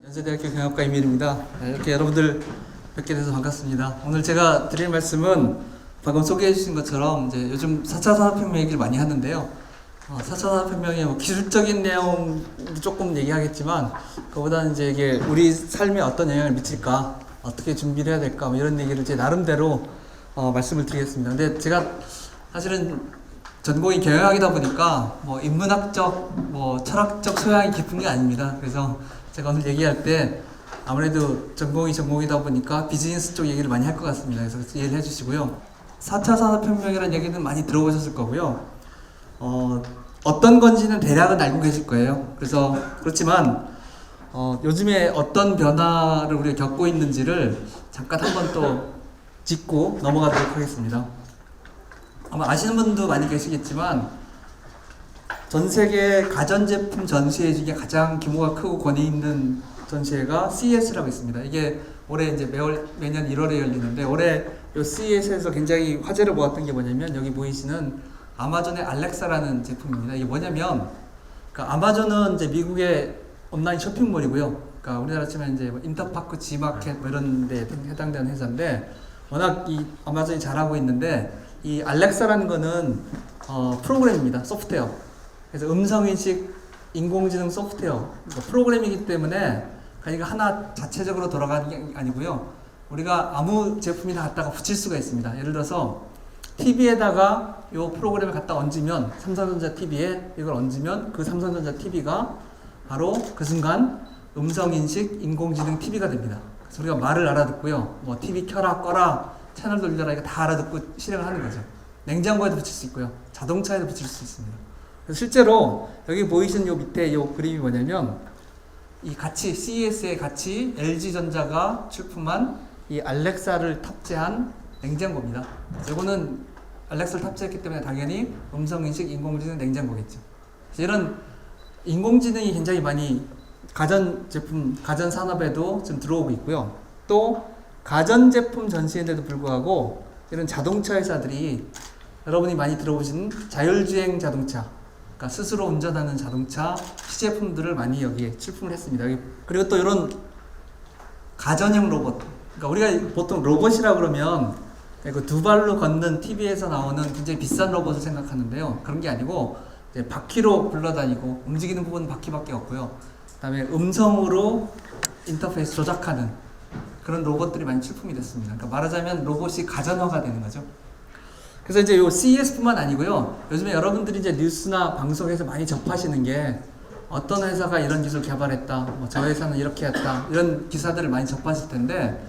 연세대학교 경영학과 이민입니다. 이렇게 여러분들 뵙게 돼서 반갑습니다. 오늘 제가 드릴 말씀은 방금 소개해 주신 것처럼 이제 요즘 4차 산업혁명 얘기를 많이 하는데요. 4차 산업혁명의 뭐 기술적인 내용도 조금 얘기하겠지만 그보다는 이제 이게 우리 삶에 어떤 영향을 미칠까, 어떻게 준비를 해야 될까, 뭐 이런 얘기를 제 나름대로 말씀을 드리겠습니다. 근데 제가 사실은 전공이 경영학이다 보니까 뭐 인문학적, 뭐 철학적 소양이 깊은 게 아닙니다. 그래서 제가 오늘 얘기할 때 아무래도 전공이다 보니까 비즈니스 쪽 얘기를 많이 할 것 같습니다. 그래서 이해를 해주시고요. 4차 산업혁명이라는 얘기는 많이 들어보셨을 거고요. 어떤 건지는 대략은 알고 계실 거예요. 그렇지만 요즘에 어떤 변화를 우리가 겪고 있는지를 잠깐 한번 또 짚고 넘어가도록 하겠습니다. 아마 아시는 분도 많이 계시겠지만 전 세계 가전제품 전시회 중에 가장 규모가 크고 권위 있는 전시회가 CES라고 있습니다. 이게 올해 이제 매년 1월에 열리는데 올해 이 CES에서 굉장히 화제를 모았던 게 뭐냐면 여기 보이시는 아마존의 알렉사라는 제품입니다. 이게 뭐냐면 그러니까 아마존은 이제 미국의 온라인 쇼핑몰이고요. 그러니까 우리나라 치면 이제 뭐 인터파크, G마켓 뭐 이런 데 해당되는 회사인데 워낙 이 아마존이 잘하고 있는데 이 알렉사라는 거는 프로그램입니다. 소프트웨어. 그래서 음성인식 인공지능 소프트웨어 그러니까 프로그램이기 때문에 그러니까 하나 자체적으로 돌아가는 게 아니고요. 우리가 아무 제품이나 갖다가 붙일 수가 있습니다. 예를 들어서 TV에다가 이 프로그램을 갖다 얹으면 삼성전자 TV에 이걸 얹으면 그 삼성전자 TV가 바로 그 순간 음성인식 인공지능 TV가 됩니다. 그래서 우리가 말을 알아듣고요. 뭐 TV 켜라 꺼라 채널 돌려라 이거 다 알아듣고 실행을 하는 거죠. 냉장고에도 붙일 수 있고요. 자동차에도 붙일 수 있습니다. 그래서 실제로 여기 보이시는 요 밑에 요 그림이 뭐냐면 이 같이 CES에 같이 LG전자가 출품한 이 알렉사를 탑재한 냉장고입니다. 이거는 알렉사를 탑재했기 때문에 당연히 음성인식 인공지능 냉장고겠죠. 그래서 이런 인공지능이 굉장히 많이 가전제품, 가전산업에도 지금 들어오고 있고요. 또 가전제품 전시인데도 불구하고 이런 자동차 회사들이 여러분이 많이 들어보신 자율주행 자동차, 그러니까 스스로 운전하는 자동차 시제품들을 많이 여기에 출품을 했습니다. 그리고 또 이런 가전형 로봇, 그러니까 우리가 보통 로봇이라 그러면 그 두 발로 걷는 TV에서 나오는 굉장히 비싼 로봇을 생각하는데요. 그런 게 아니고 이제 바퀴로 굴러다니고 움직이는 부분은 바퀴밖에 없고요. 그다음에 음성으로 인터페이스 조작하는 그런 로봇들이 많이 출품이 됐습니다. 그러니까 말하자면 로봇이 가전화가 되는 거죠. 그래서 이제 요 CES뿐만 아니고요. 요즘에 여러분들이 이제 뉴스나 방송에서 많이 접하시는 게 어떤 회사가 이런 기술 개발했다, 뭐 저 회사는 이렇게 했다, 이런 기사들을 많이 접하실 텐데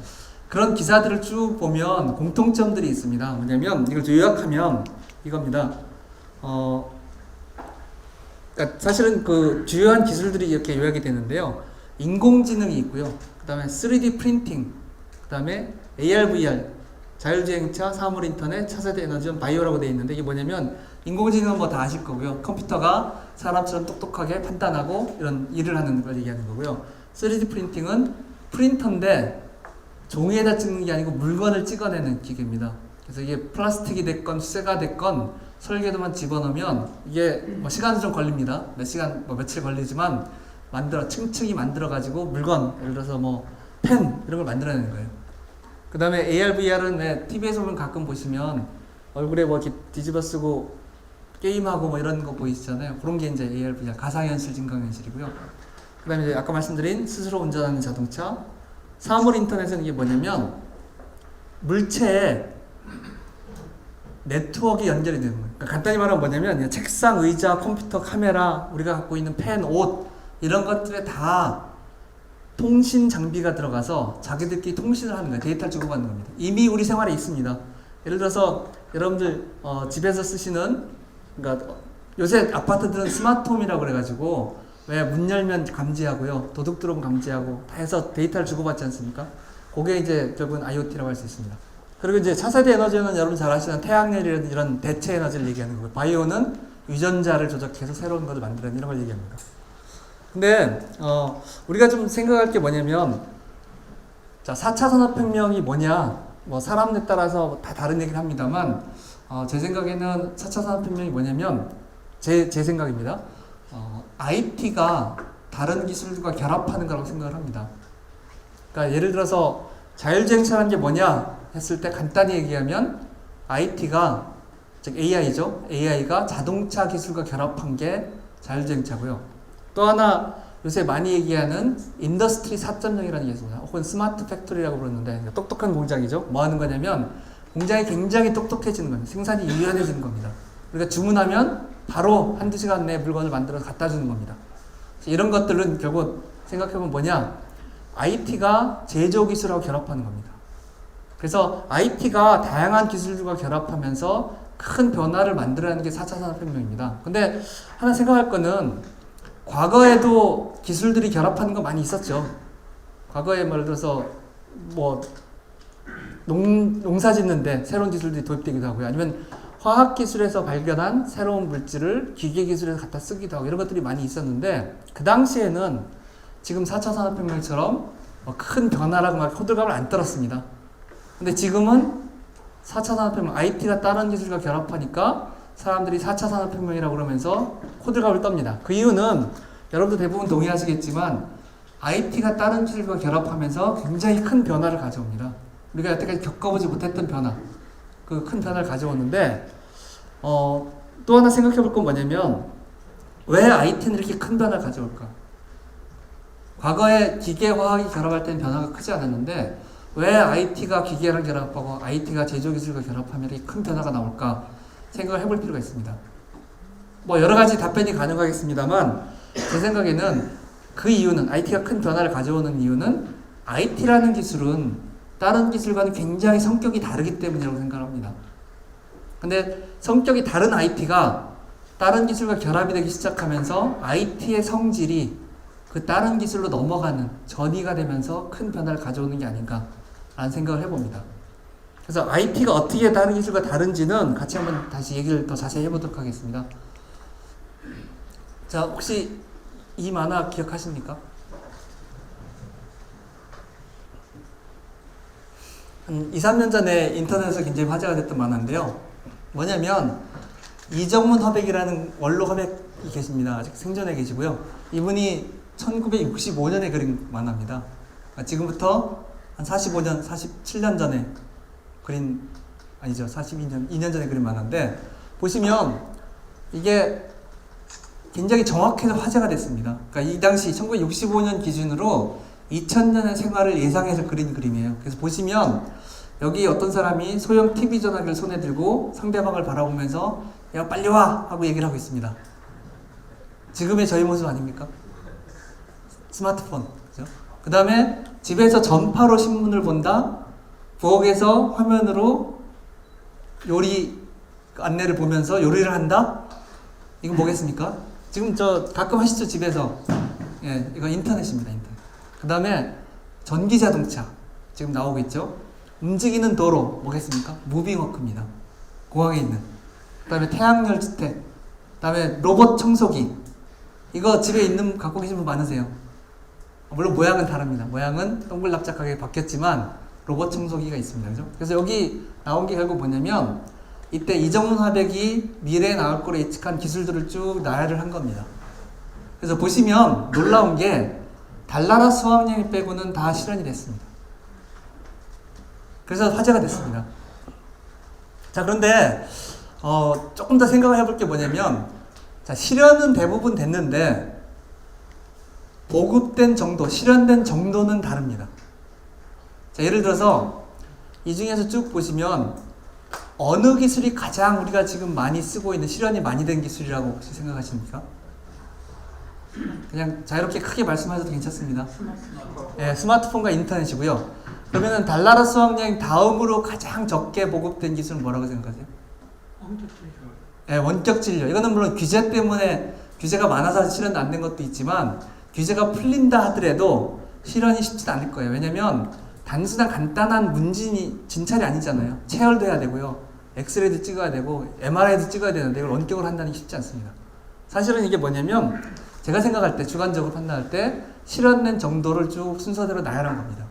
그런 기사들을 쭉 보면 공통점들이 있습니다. 뭐냐면 이걸 요약하면 이겁니다. 그러니까 사실은 그 주요한 기술들이 이렇게 요약이 되는데요. 인공지능이 있고요. 그 다음에 3D 프린팅, 그 다음에 AR, VR, 자율주행차, 사물인터넷, 차세대 에너지원, 바이오라고 되어 있는데 이게 뭐냐면 인공지능은 뭐 다 아실 거고요. 컴퓨터가 사람처럼 똑똑하게 판단하고 이런 일을 하는 걸 얘기하는 거고요. 3D 프린팅은 프린터인데 종이에다 찍는 게 아니고 물건을 찍어내는 기계입니다. 그래서 이게 플라스틱이 됐건 쇠가 됐건 설계도만 집어넣으면 이게 뭐 시간은 좀 걸립니다. 몇 시간, 뭐 며칠 걸리지만 층층이 만들어가지고 물건, 예를 들어서 뭐 펜 이런 걸 만들어내는 거예요. 그 다음에 AR, VR은 왜 TV에서 보면 가끔 보시면 얼굴에 뭐 이렇게 뒤집어 쓰고 게임하고 뭐 이런 거 보이시잖아요. 그런 게 이제 AR, VR, 가상현실, 증강현실이고요. 그 다음에 이제 아까 말씀드린 스스로 운전하는 자동차, 사물 인터넷은 이게 뭐냐면 물체에 네트워크가 연결이 되는 거예요. 그러니까 간단히 말하면 뭐냐면 책상, 의자, 컴퓨터, 카메라, 우리가 갖고 있는 펜, 옷 이런 것들에 다 통신 장비가 들어가서 자기들끼리 통신을 하는 거예요. 데이터를 주고받는 겁니다. 이미 우리 생활에 있습니다. 예를 들어서 여러분들 집에서 쓰시는 그러니까 요새 아파트들은 스마트홈이라고 그래가지고 왜 문 열면 감지하고요. 도둑 들어오면 감지하고 다 해서 데이터를 주고받지 않습니까? 그게 이제 결국은 IoT라고 할 수 있습니다. 그리고 이제 차세대 에너지는 여러분 잘 아시는 태양열이라든지 이런 대체 에너지를 얘기하는 거고요. 바이오는 유전자를 조작해서 새로운 것을 만들어내는 이런 걸 얘기합니다. 근데 우리가 좀 생각할 게 뭐냐면 자 4차 산업혁명이 뭐냐 뭐 사람에 따라서 다 다른 얘기를 합니다만 제 생각에는 4차 산업혁명이 뭐냐면 제 생각입니다. IT가 다른 기술과 결합하는 거라고 생각을 합니다. 그러니까 예를 들어서 자율주행차라는 게 뭐냐 했을 때 간단히 얘기하면 IT가, 즉 AI죠. AI가 자동차 기술과 결합한 게 자율주행차고요. 또 하나 요새 많이 얘기하는 인더스트리 4.0이라는 게 있습니다. 혹은 스마트 팩토리라고 부르는데 똑똑한 공장이죠. 뭐 하는 거냐면 공장이 굉장히 똑똑해지는 겁니다. 생산이 유연해지는 겁니다. 우리가 주문하면 바로 한두 시간 내에 물건을 만들어서 갖다 주는 겁니다. 이런 것들은 결국 생각해보면 뭐냐? IT가 제조기술하고 결합하는 겁니다. 그래서 IT가 다양한 기술들과 결합하면서 큰 변화를 만들어내는 게 4차 산업혁명입니다. 근데 하나 생각할 거는 과거에도 기술들이 결합하는 거 많이 있었죠. 과거에 예를 들어서 뭐 농사 짓는데 새로운 기술들이 도입되기도 하고요. 아니면 화학기술에서 발견한 새로운 물질을 기계기술에서 갖다 쓰기도 하고 이런 것들이 많이 있었는데 그 당시에는 지금 4차 산업혁명처럼 큰 변화라고 막 호들갑을 안 떨었습니다. 근데 지금은 4차 산업혁명, IT가 다른 기술과 결합하니까 사람들이 4차 산업혁명이라고 그러면서 호들갑을 떱니다. 그 이유는 여러분도 대부분 동의하시겠지만 IT가 다른 기술과 결합하면서 굉장히 큰 변화를 가져옵니다. 우리가 여태까지 겪어보지 못했던 변화, 그 큰 변화를 가져오는데 또 하나 생각해 볼 건 뭐냐면 왜 IT는 이렇게 큰 변화를 가져올까? 과거에 기계, 화학이 결합할 때는 변화가 크지 않았는데 왜 IT가 기계랑 결합하고 IT가 제조기술과 결합하면 이렇게 큰 변화가 나올까 생각을 해볼 필요가 있습니다. 뭐 여러 가지 답변이 가능하겠습니다만 제 생각에는 그 이유는 IT가 큰 변화를 가져오는 이유는 IT라는 기술은 다른 기술과는 굉장히 성격이 다르기 때문이라고 생각합니다. 근데 성격이 다른 IT가 다른 기술과 결합이 되기 시작하면서 IT의 성질이 그 다른 기술로 넘어가는 전이가 되면서 큰 변화를 가져오는 게 아닌가라는 생각을 해봅니다. 그래서 IT가 어떻게 다른 기술과 다른지는 같이 한번 다시 얘기를 더 자세히 해보도록 하겠습니다. 자, 혹시 이 만화 기억하십니까? 한 2, 3년 전에 인터넷에서 굉장히 화제가 됐던 만화인데요. 뭐냐면 이정문 화백이라는 원로 화백이 계십니다. 아직 생전에 계시고요. 이분이 1965년에 그린 만화입니다. 지금부터 한 45년, 47년 전에 그린, 아니죠, 2년 전에 그린 만화인데 보시면 이게 굉장히 정확해서 화제가 됐습니다. 그러니까 이 당시 1965년 기준으로 2000년의 생활을 예상해서 그린 그림이에요. 그래서 보시면 여기 어떤 사람이 소형 TV 전화기를 손에 들고 상대방을 바라보면서 야 빨리 와! 하고 얘기를 하고 있습니다. 지금의 저희 모습 아닙니까? 스마트폰. 그죠? 그 다음에 집에서 전파로 신문을 본다. 부엌에서 화면으로 요리 안내를 보면서 요리를 한다. 이건 뭐겠습니까? 지금 저 가끔 하시죠, 집에서. 예, 이거 인터넷입니다, 인터넷. 그 다음에 전기 자동차. 지금 나오고 있죠? 움직이는 도로. 뭐겠습니까? 무빙워크입니다. 공항에 있는. 그 다음에 태양열 주택. 그 다음에 로봇 청소기. 이거 집에 있는, 갖고 계신 분 많으세요? 물론 모양은 다릅니다. 모양은 동글납작하게 바뀌었지만 로봇 청소기가 있습니다. 그죠? 그래서 여기 나온 게 결국 뭐냐면 이때 이정문 화백이 미래에 나올 거로 예측한 기술들을 쭉 나열을 한 겁니다. 그래서 보시면 놀라운 게 달나라 수학여행 빼고는 다 실현이 됐습니다. 그래서 화제가 됐습니다. 자, 그런데 조금 더 생각을 해볼 게 뭐냐면 자, 실현은 대부분 됐는데 보급된 정도, 실현된 정도는 다릅니다. 자, 예를 들어서 이 중에서 쭉 보시면 어느 기술이 가장 우리가 지금 많이 쓰고 있는 실현이 많이 된 기술이라고 혹시 생각하십니까? 그냥 자유롭게 크게 말씀하셔도 괜찮습니다. 예, 스마트폰과 인터넷이고요. 그러면은 달나라 수학여행 다음으로 가장 적게 보급된 기술은 뭐라고 생각하세요? 예, 원격 진료. 이거는 물론 규제 때문에 규제가 많아서 실현 안 된 것도 있지만 규제가 풀린다 하더라도 실현이 쉽지 않을 거예요. 왜냐면 단순한 간단한 진찰이 아니잖아요. 체열도 해야 되고요. 엑스레이도 찍어야 되고 MRI도 찍어야 되는데 이걸 원격으로 한다는 게 쉽지 않습니다. 사실은 이게 뭐냐면 제가 생각할 때 주관적으로 판단할 때 실현된 정도를 쭉 순서대로 나열한 겁니다.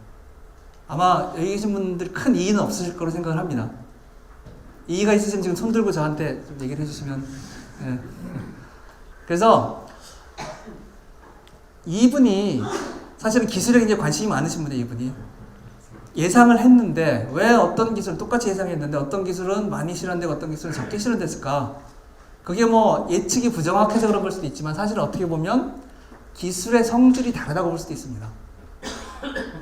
아마 여기 계신 분들 큰 이의는 없으실 거로 생각을 합니다. 이의가 있으시면 지금 손 들고 저한테 좀 얘기를 해주시면. 예. 그래서 이분이 사실은 기술에 굉장히 관심이 많으신 분이에요. 이분이 예상을 했는데 왜 어떤 기술 똑같이 예상했는데 어떤 기술은 많이 실현되고 어떤 기술은 적게 실현됐을까? 그게 뭐 예측이 부정확해서 그런 걸 수도 있지만 사실 어떻게 보면 기술의 성질이 다르다고 볼 수도 있습니다.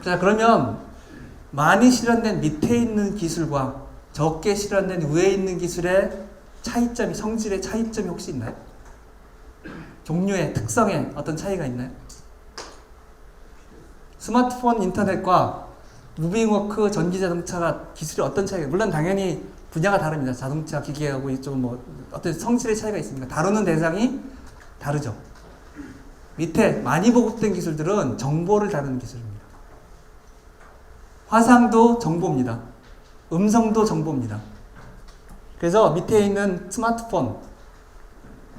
자, 그러면 많이 실현된 밑에 있는 기술과 적게 실현된 위에 있는 기술의 차이점이, 성질의 차이점이 혹시 있나요? 종류의 특성에 어떤 차이가 있나요? 스마트폰, 인터넷과 무빙워크, 전기자동차가 기술이 어떤 차이가, 물론 당연히 분야가 다릅니다. 자동차, 기계하고 이쪽 뭐 어떤 성질의 차이가 있습니다. 다루는 대상이 다르죠. 밑에 많이 보급된 기술들은 정보를 다루는 기술입니다. 화상도 정보입니다. 음성도 정보입니다. 그래서 밑에 있는 스마트폰,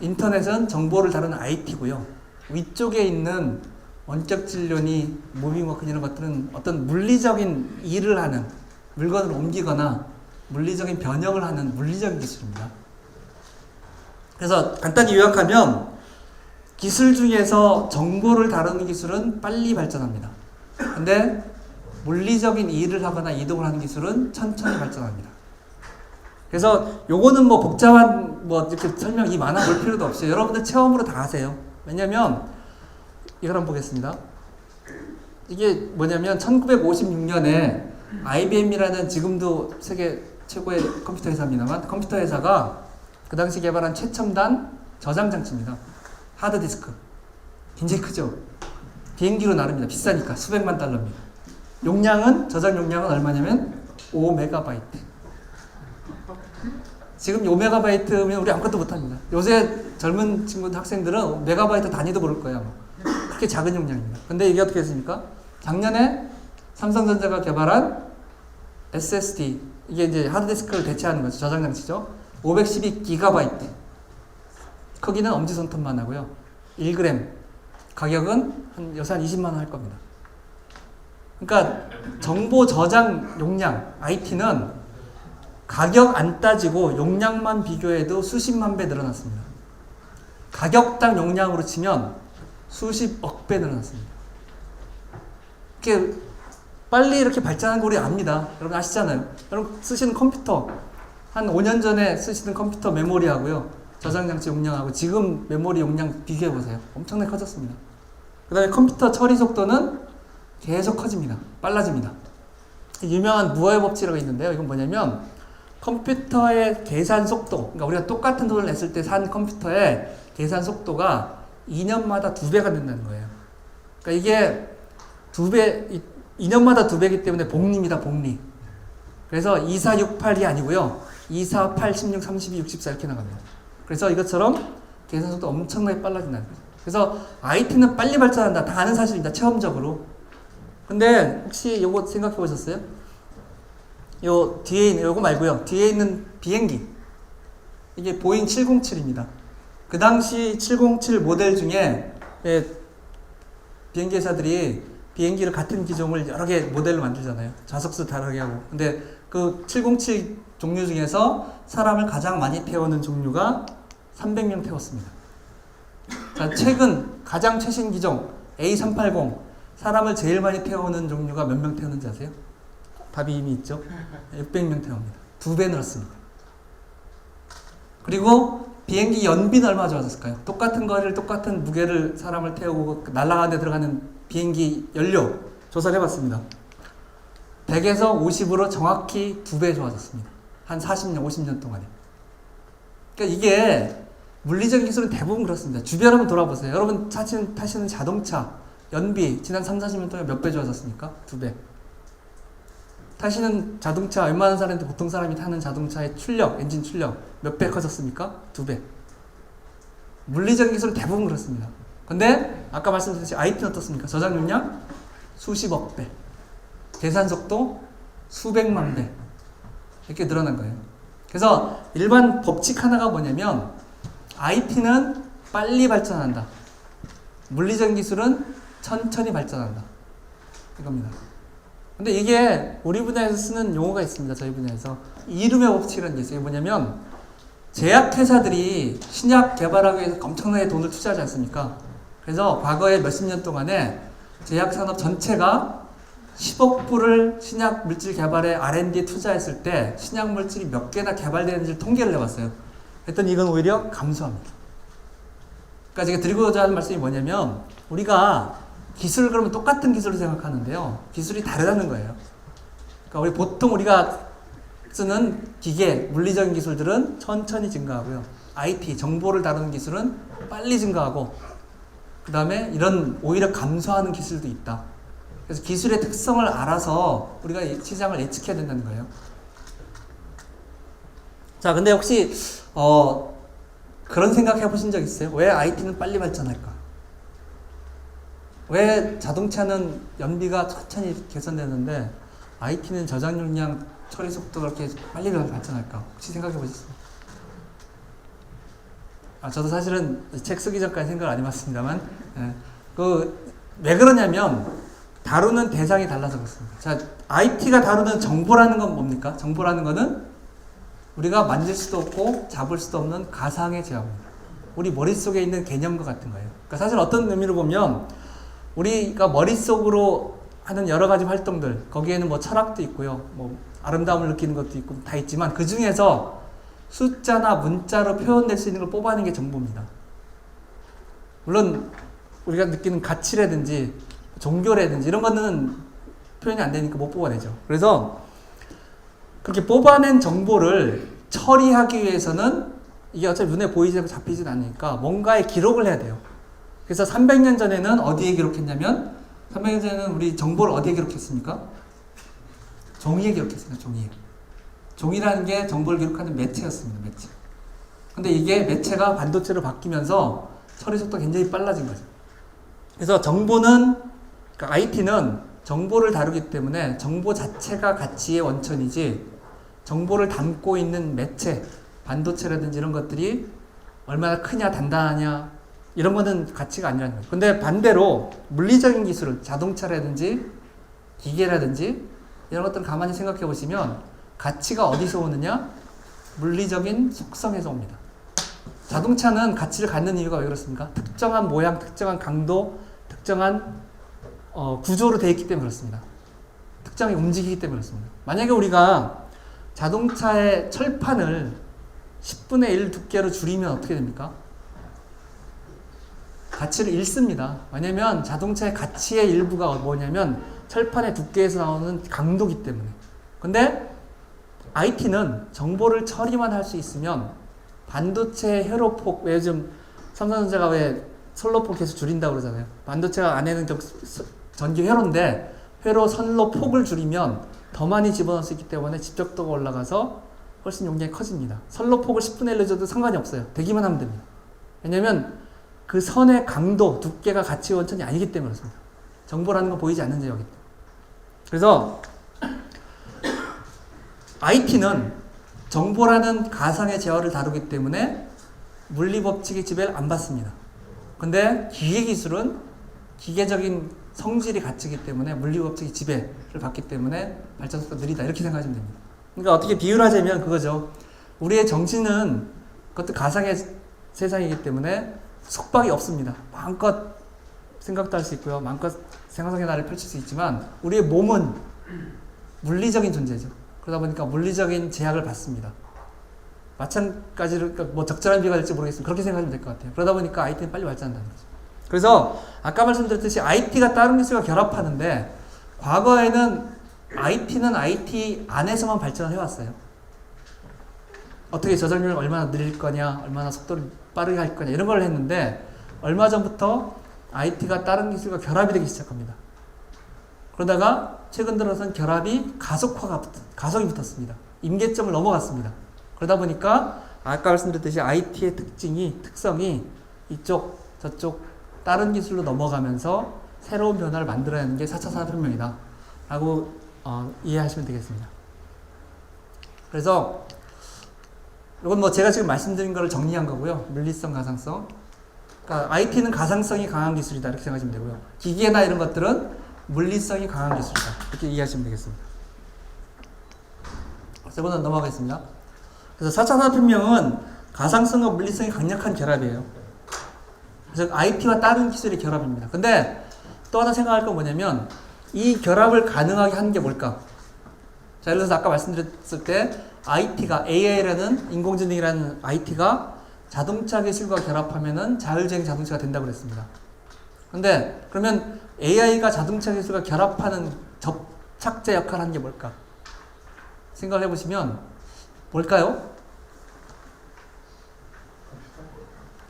인터넷은 정보를 다루는 IT고요. 위쪽에 있는 원격 진료니 무빙워크 이런 것들은 어떤 물리적인 일을 하는, 물건을 옮기거나 물리적인 변형을 하는 물리적인 기술입니다. 그래서 간단히 요약하면 기술 중에서 정보를 다루는 기술은 빨리 발전합니다. 근데 물리적인 일을 하거나 이동을 하는 기술은 천천히 발전합니다. 그래서 요거는 뭐 복잡한 뭐 이렇게 설명이 많아 볼 필요도 없어요. 여러분들 체험으로 다 하세요. 왜냐면 이걸 한번 보겠습니다. 이게 뭐냐면 1956년에 IBM이라는 지금도 세계 최고의 컴퓨터 회사입니다만 컴퓨터 회사가 그 당시 개발한 최첨단 저장 장치입니다. 하드디스크. 굉장히 크죠. 비행기로 나릅니다. 비싸니까 수백만 달러입니다. 용량은 저장 용량은 얼마냐면 5MB. 지금 5MB면 우리 아무것도 못합니다. 요새 젊은 친구들 학생들은 메가바이트 단위도 모를 거예요. 그렇게 작은 용량입니다. 근데 이게 어떻게 됐습니까? 작년에 삼성전자가 개발한 SSD, 이게 이제 하드디스크를 대체하는 거죠. 저장 장치죠. 512GB. 크기는 엄지손톱만 하고요. 1g. 가격은 한 여산 20만 원 할 겁니다. 그러니까 정보 저장 용량, IT는 가격 안 따지고 용량만 비교해도 수십만 배 늘어났습니다. 가격당 용량으로 치면 수십억 배 늘어났습니다. 이렇게 빨리 이렇게 발전한 거 우리 압니다. 여러분 아시잖아요. 여러분 쓰시는 컴퓨터 한 5년 전에 쓰시는 컴퓨터 메모리하고요. 저장장치 용량하고 지금 메모리 용량 비교해보세요. 엄청나게 커졌습니다. 그 다음에 컴퓨터 처리 속도는 계속 커집니다. 빨라집니다. 유명한 무어의 법칙이라고 있는데요. 이건 뭐냐면 컴퓨터의 계산 속도, 그러니까 우리가 똑같은 돈을 냈을 때 산 컴퓨터의 계산 속도가 2년마다 2배가 된다는 거예요. 그러니까 이게 2배, 2년마다 2배이기 때문에 복리입니다. 복리. 그래서 2468이 아니고요. 248, 16, 32, 64 이렇게 나갑니다. 그래서 이것처럼 계산 속도 엄청나게 빨라진다는 거죠. 그래서 IT는 빨리 발전한다. 다 아는 사실입니다. 체험적으로. 근데 혹시 요거 생각해 보셨어요? 요 뒤에 있는, 요거 말고요. 뒤에 있는 비행기. 이게 보잉 707입니다. 그 당시 707 모델 중에 비행기 회사들이 비행기를 같은 기종을 여러 개 모델로 만들잖아요. 좌석수 다르게 하고. 근데 그 707 종류 중에서 사람을 가장 많이 태우는 종류가 300명 태웠습니다. 자, 최근 가장 최신 기종 A380 사람을 제일 많이 태우는 종류가 몇 명 태우는지 아세요? 답이 이미 있죠. 600명 태웁니다. 2배 늘었습니다. 그리고 비행기 연비는 얼마나 좋아졌을까요? 똑같은 거리를 똑같은 무게를 사람을 태우고 날아가는 데 들어가는 비행기 연료 조사를 해봤습니다. 100에서 50으로 정확히 2배 좋아졌습니다. 한 40년, 50년 동안에. 그러니까 이게 물리적인 기술은 대부분 그렇습니다. 주변 한번 돌아보세요. 여러분 타시는 자동차 연비 지난 3, 40년 동안 몇 배 좋아졌습니까? 2배. 타시는 자동차 웬만한 사람인데 보통 사람이 타는 자동차의 출력, 엔진 출력 몇 배 커졌습니까? 2배. 물리적인 기술은 대부분 그렇습니다. 근데 아까 말씀드렸듯이 IT는 어떻습니까? 저장 용량 수십억 배, 계산 속도 수백만 배 이렇게 늘어난 거예요. 그래서 일반 법칙 하나가 뭐냐면 IT는 빨리 발전한다. 물리적인 기술은 천천히 발전한다. 이겁니다. 근데 이게 우리 분야에서 쓰는 용어가 있습니다. 저희 분야에서 이름의 법칙이라는 게 있어요. 뭐냐면 제약회사들이 신약 개발하기 위해서 엄청나게 돈을 투자하지 않습니까? 그래서 과거에 몇십 년 동안에 제약산업 전체가 10억 불을 신약 물질 개발에 R&D에 투자했을 때 신약 물질이 몇 개나 개발되는지를 통계를 해봤어요. 그랬더니 이건 오히려 감소합니다. 그러니까 제가 드리고자 하는 말씀이 뭐냐면 우리가 기술을 그러면 똑같은 기술을 생각하는데요. 기술이 다르다는 거예요. 그러니까 우리 보통 우리가 쓰는 기계, 물리적인 기술들은 천천히 증가하고요. IT, 정보를 다루는 기술은 빨리 증가하고 그 다음에 이런 오히려 감소하는 기술도 있다. 그래서 기술의 특성을 알아서 우리가 시장을 예측해야 된다는 거예요. 자, 근데 혹시 그런 생각 해보신 적 있어요? 왜 IT는 빨리 발전할까? 왜 자동차는 연비가 천천히 개선되는데 IT는 저장용량, 처리 속도가 그렇게 빨리 발전할까? 혹시 생각해 보셨어요? 저도 사실은 책 쓰기 전까지 생각을 안 해봤습니다만, 왜 그러냐면 다루는 대상이 달라서 그렇습니다. 자, IT가 다루는 정보라는 건 뭡니까? 정보라는 거는 우리가 만질 수도 없고 잡을 수도 없는 가상의 제약입니다. 우리 머릿속에 있는 개념과 같은 거예요. 그러니까 사실 어떤 의미로 보면 우리가 머릿속으로 하는 여러 가지 활동들, 거기에는 뭐 철학도 있고요, 뭐 아름다움을 느끼는 것도 있고 다 있지만 그 중에서 숫자나 문자로 표현될 수 있는 걸 뽑아내는 게 정보입니다. 물론 우리가 느끼는 가치라든지 종교라든지 이런 거는 표현이 안 되니까 못 뽑아내죠. 그래서 그렇게 뽑아낸 정보를 처리하기 위해서는 이게 어차피 눈에 보이지 않고 잡히진 않으니까 뭔가에 기록을 해야 돼요. 그래서 300년 전에는 어디에 기록했냐면 300년 전에는 우리 정보를 어디에 기록했습니까? 종이에 기록했습니다. 종이에. 종이라는 게 정보를 기록하는 매체였습니다. 매체. 근데 이게 매체가 반도체로 바뀌면서 처리 속도가 굉장히 빨라진 거죠. 그래서 정보는, 그러니까 IT는 정보를 다루기 때문에 정보 자체가 가치의 원천이지 정보를 담고 있는 매체, 반도체라든지 이런 것들이 얼마나 크냐, 단단하냐 이런 거는 가치가 아니라는 거예요. 근데 반대로 물리적인 기술, 자동차라든지 기계라든지 이런 것들을 가만히 생각해 보시면 가치가 어디서 오느냐? 물리적인 속성에서 옵니다. 자동차는 가치를 갖는 이유가 왜 그렇습니까? 특정한 모양, 특정한 강도, 특정한 구조로 되어 있기 때문에 그렇습니다. 특정히 움직이기 때문에 그렇습니다. 만약에 우리가 자동차의 철판을 10분의 1 두께로 줄이면 어떻게 됩니까? 가치를 잃습니다. 왜냐면 자동차의 가치의 일부가 뭐냐면 철판의 두께에서 나오는 강도기 때문에. 근데 IT는 정보를 처리만 할 수 있으면 반도체의 회로폭, 왜 요즘 삼성전자가 왜 선로폭 계속 줄인다고 그러잖아요. 반도체가 안에는 전기 회로인데 회로 선로 폭을 줄이면 더 많이 집어넣을 수 있기 때문에 집적도가 올라가서 훨씬 용량이 커집니다. 선로 폭을 10분의 1로 줘도 상관이 없어요. 되기만 하면 됩니다. 왜냐면 그 선의 강도, 두께가 가치 원천이 아니기 때문에 그렇습니다. 정보라는 건 보이지 않는 제어이기 때문에. 그래서 IT는 정보라는 가상의 제어를 다루기 때문에 물리법칙의 지배를 안 받습니다. 근데 기계기술은 기계적인 성질이 갖추기 때문에 물리법칙의 지배를 받기 때문에 발전속도가 느리다 이렇게 생각하시면 됩니다. 그러니까 어떻게 비유를 하자면 그거죠. 우리의 정신은 그것도 가상의 세상이기 때문에 속박이 없습니다. 마음껏 생각도 할 수 있고요. 마음껏 생각의 나를 펼칠 수 있지만 우리의 몸은 물리적인 존재죠. 그러다 보니까 물리적인 제약을 받습니다. 마찬가지로 그러니까 뭐 적절한 비유가 될지 모르겠지만 그렇게 생각하면 될 것 같아요. 그러다 보니까 IT는 빨리 발전한다는 거죠. 그래서 아까 말씀드렸듯이 IT가 다른 기술과 결합하는데 과거에는 IT는 IT 안에서만 발전을 해왔어요. 어떻게 저장률을 얼마나 늘릴 거냐, 얼마나 속도를 빠르게 할 거냐 이런 걸 했는데 얼마 전부터 IT가 다른 기술과 결합이 되기 시작합니다. 그러다가 최근 들어서는 결합이 가속이 붙었습니다. 임계점을 넘어갔습니다. 그러다 보니까 아까 말씀드렸듯이 IT의 특성이 이쪽 저쪽 다른 기술로 넘어가면서 새로운 변화를 만들어내는 게 4차 산업혁명이다 라고 이해하시면 되겠습니다. 그래서 이건 뭐 제가 지금 말씀드린 거를 정리한 거고요. 물리성, 가상성. 그러니까 IT는 가상성이 강한 기술이다 이렇게 생각하시면 되고요. 기계나 이런 것들은 물리성이 강한 기술이다 이렇게 이해하시면 되겠습니다. 세 번은 넘어가겠습니다. 그래서 4차 산업혁명은 가상성과 물리성이 강력한 결합이에요. 즉 IT와 다른 기술의 결합입니다. 근데 또 하나 생각할 건 뭐냐면 이 결합을 가능하게 하는 게 뭘까? 자, 예를 들어서 아까 말씀드렸을 때 IT가 AI라는 인공지능이라는 IT가 자동차 기술과 결합하면은 자율주행 자동차가 된다고 그랬습니다. 근데 그러면 AI가 자동차 기술과 결합하는 접착제 역할을 하는 게 뭘까? 생각을 해보시면 뭘까요?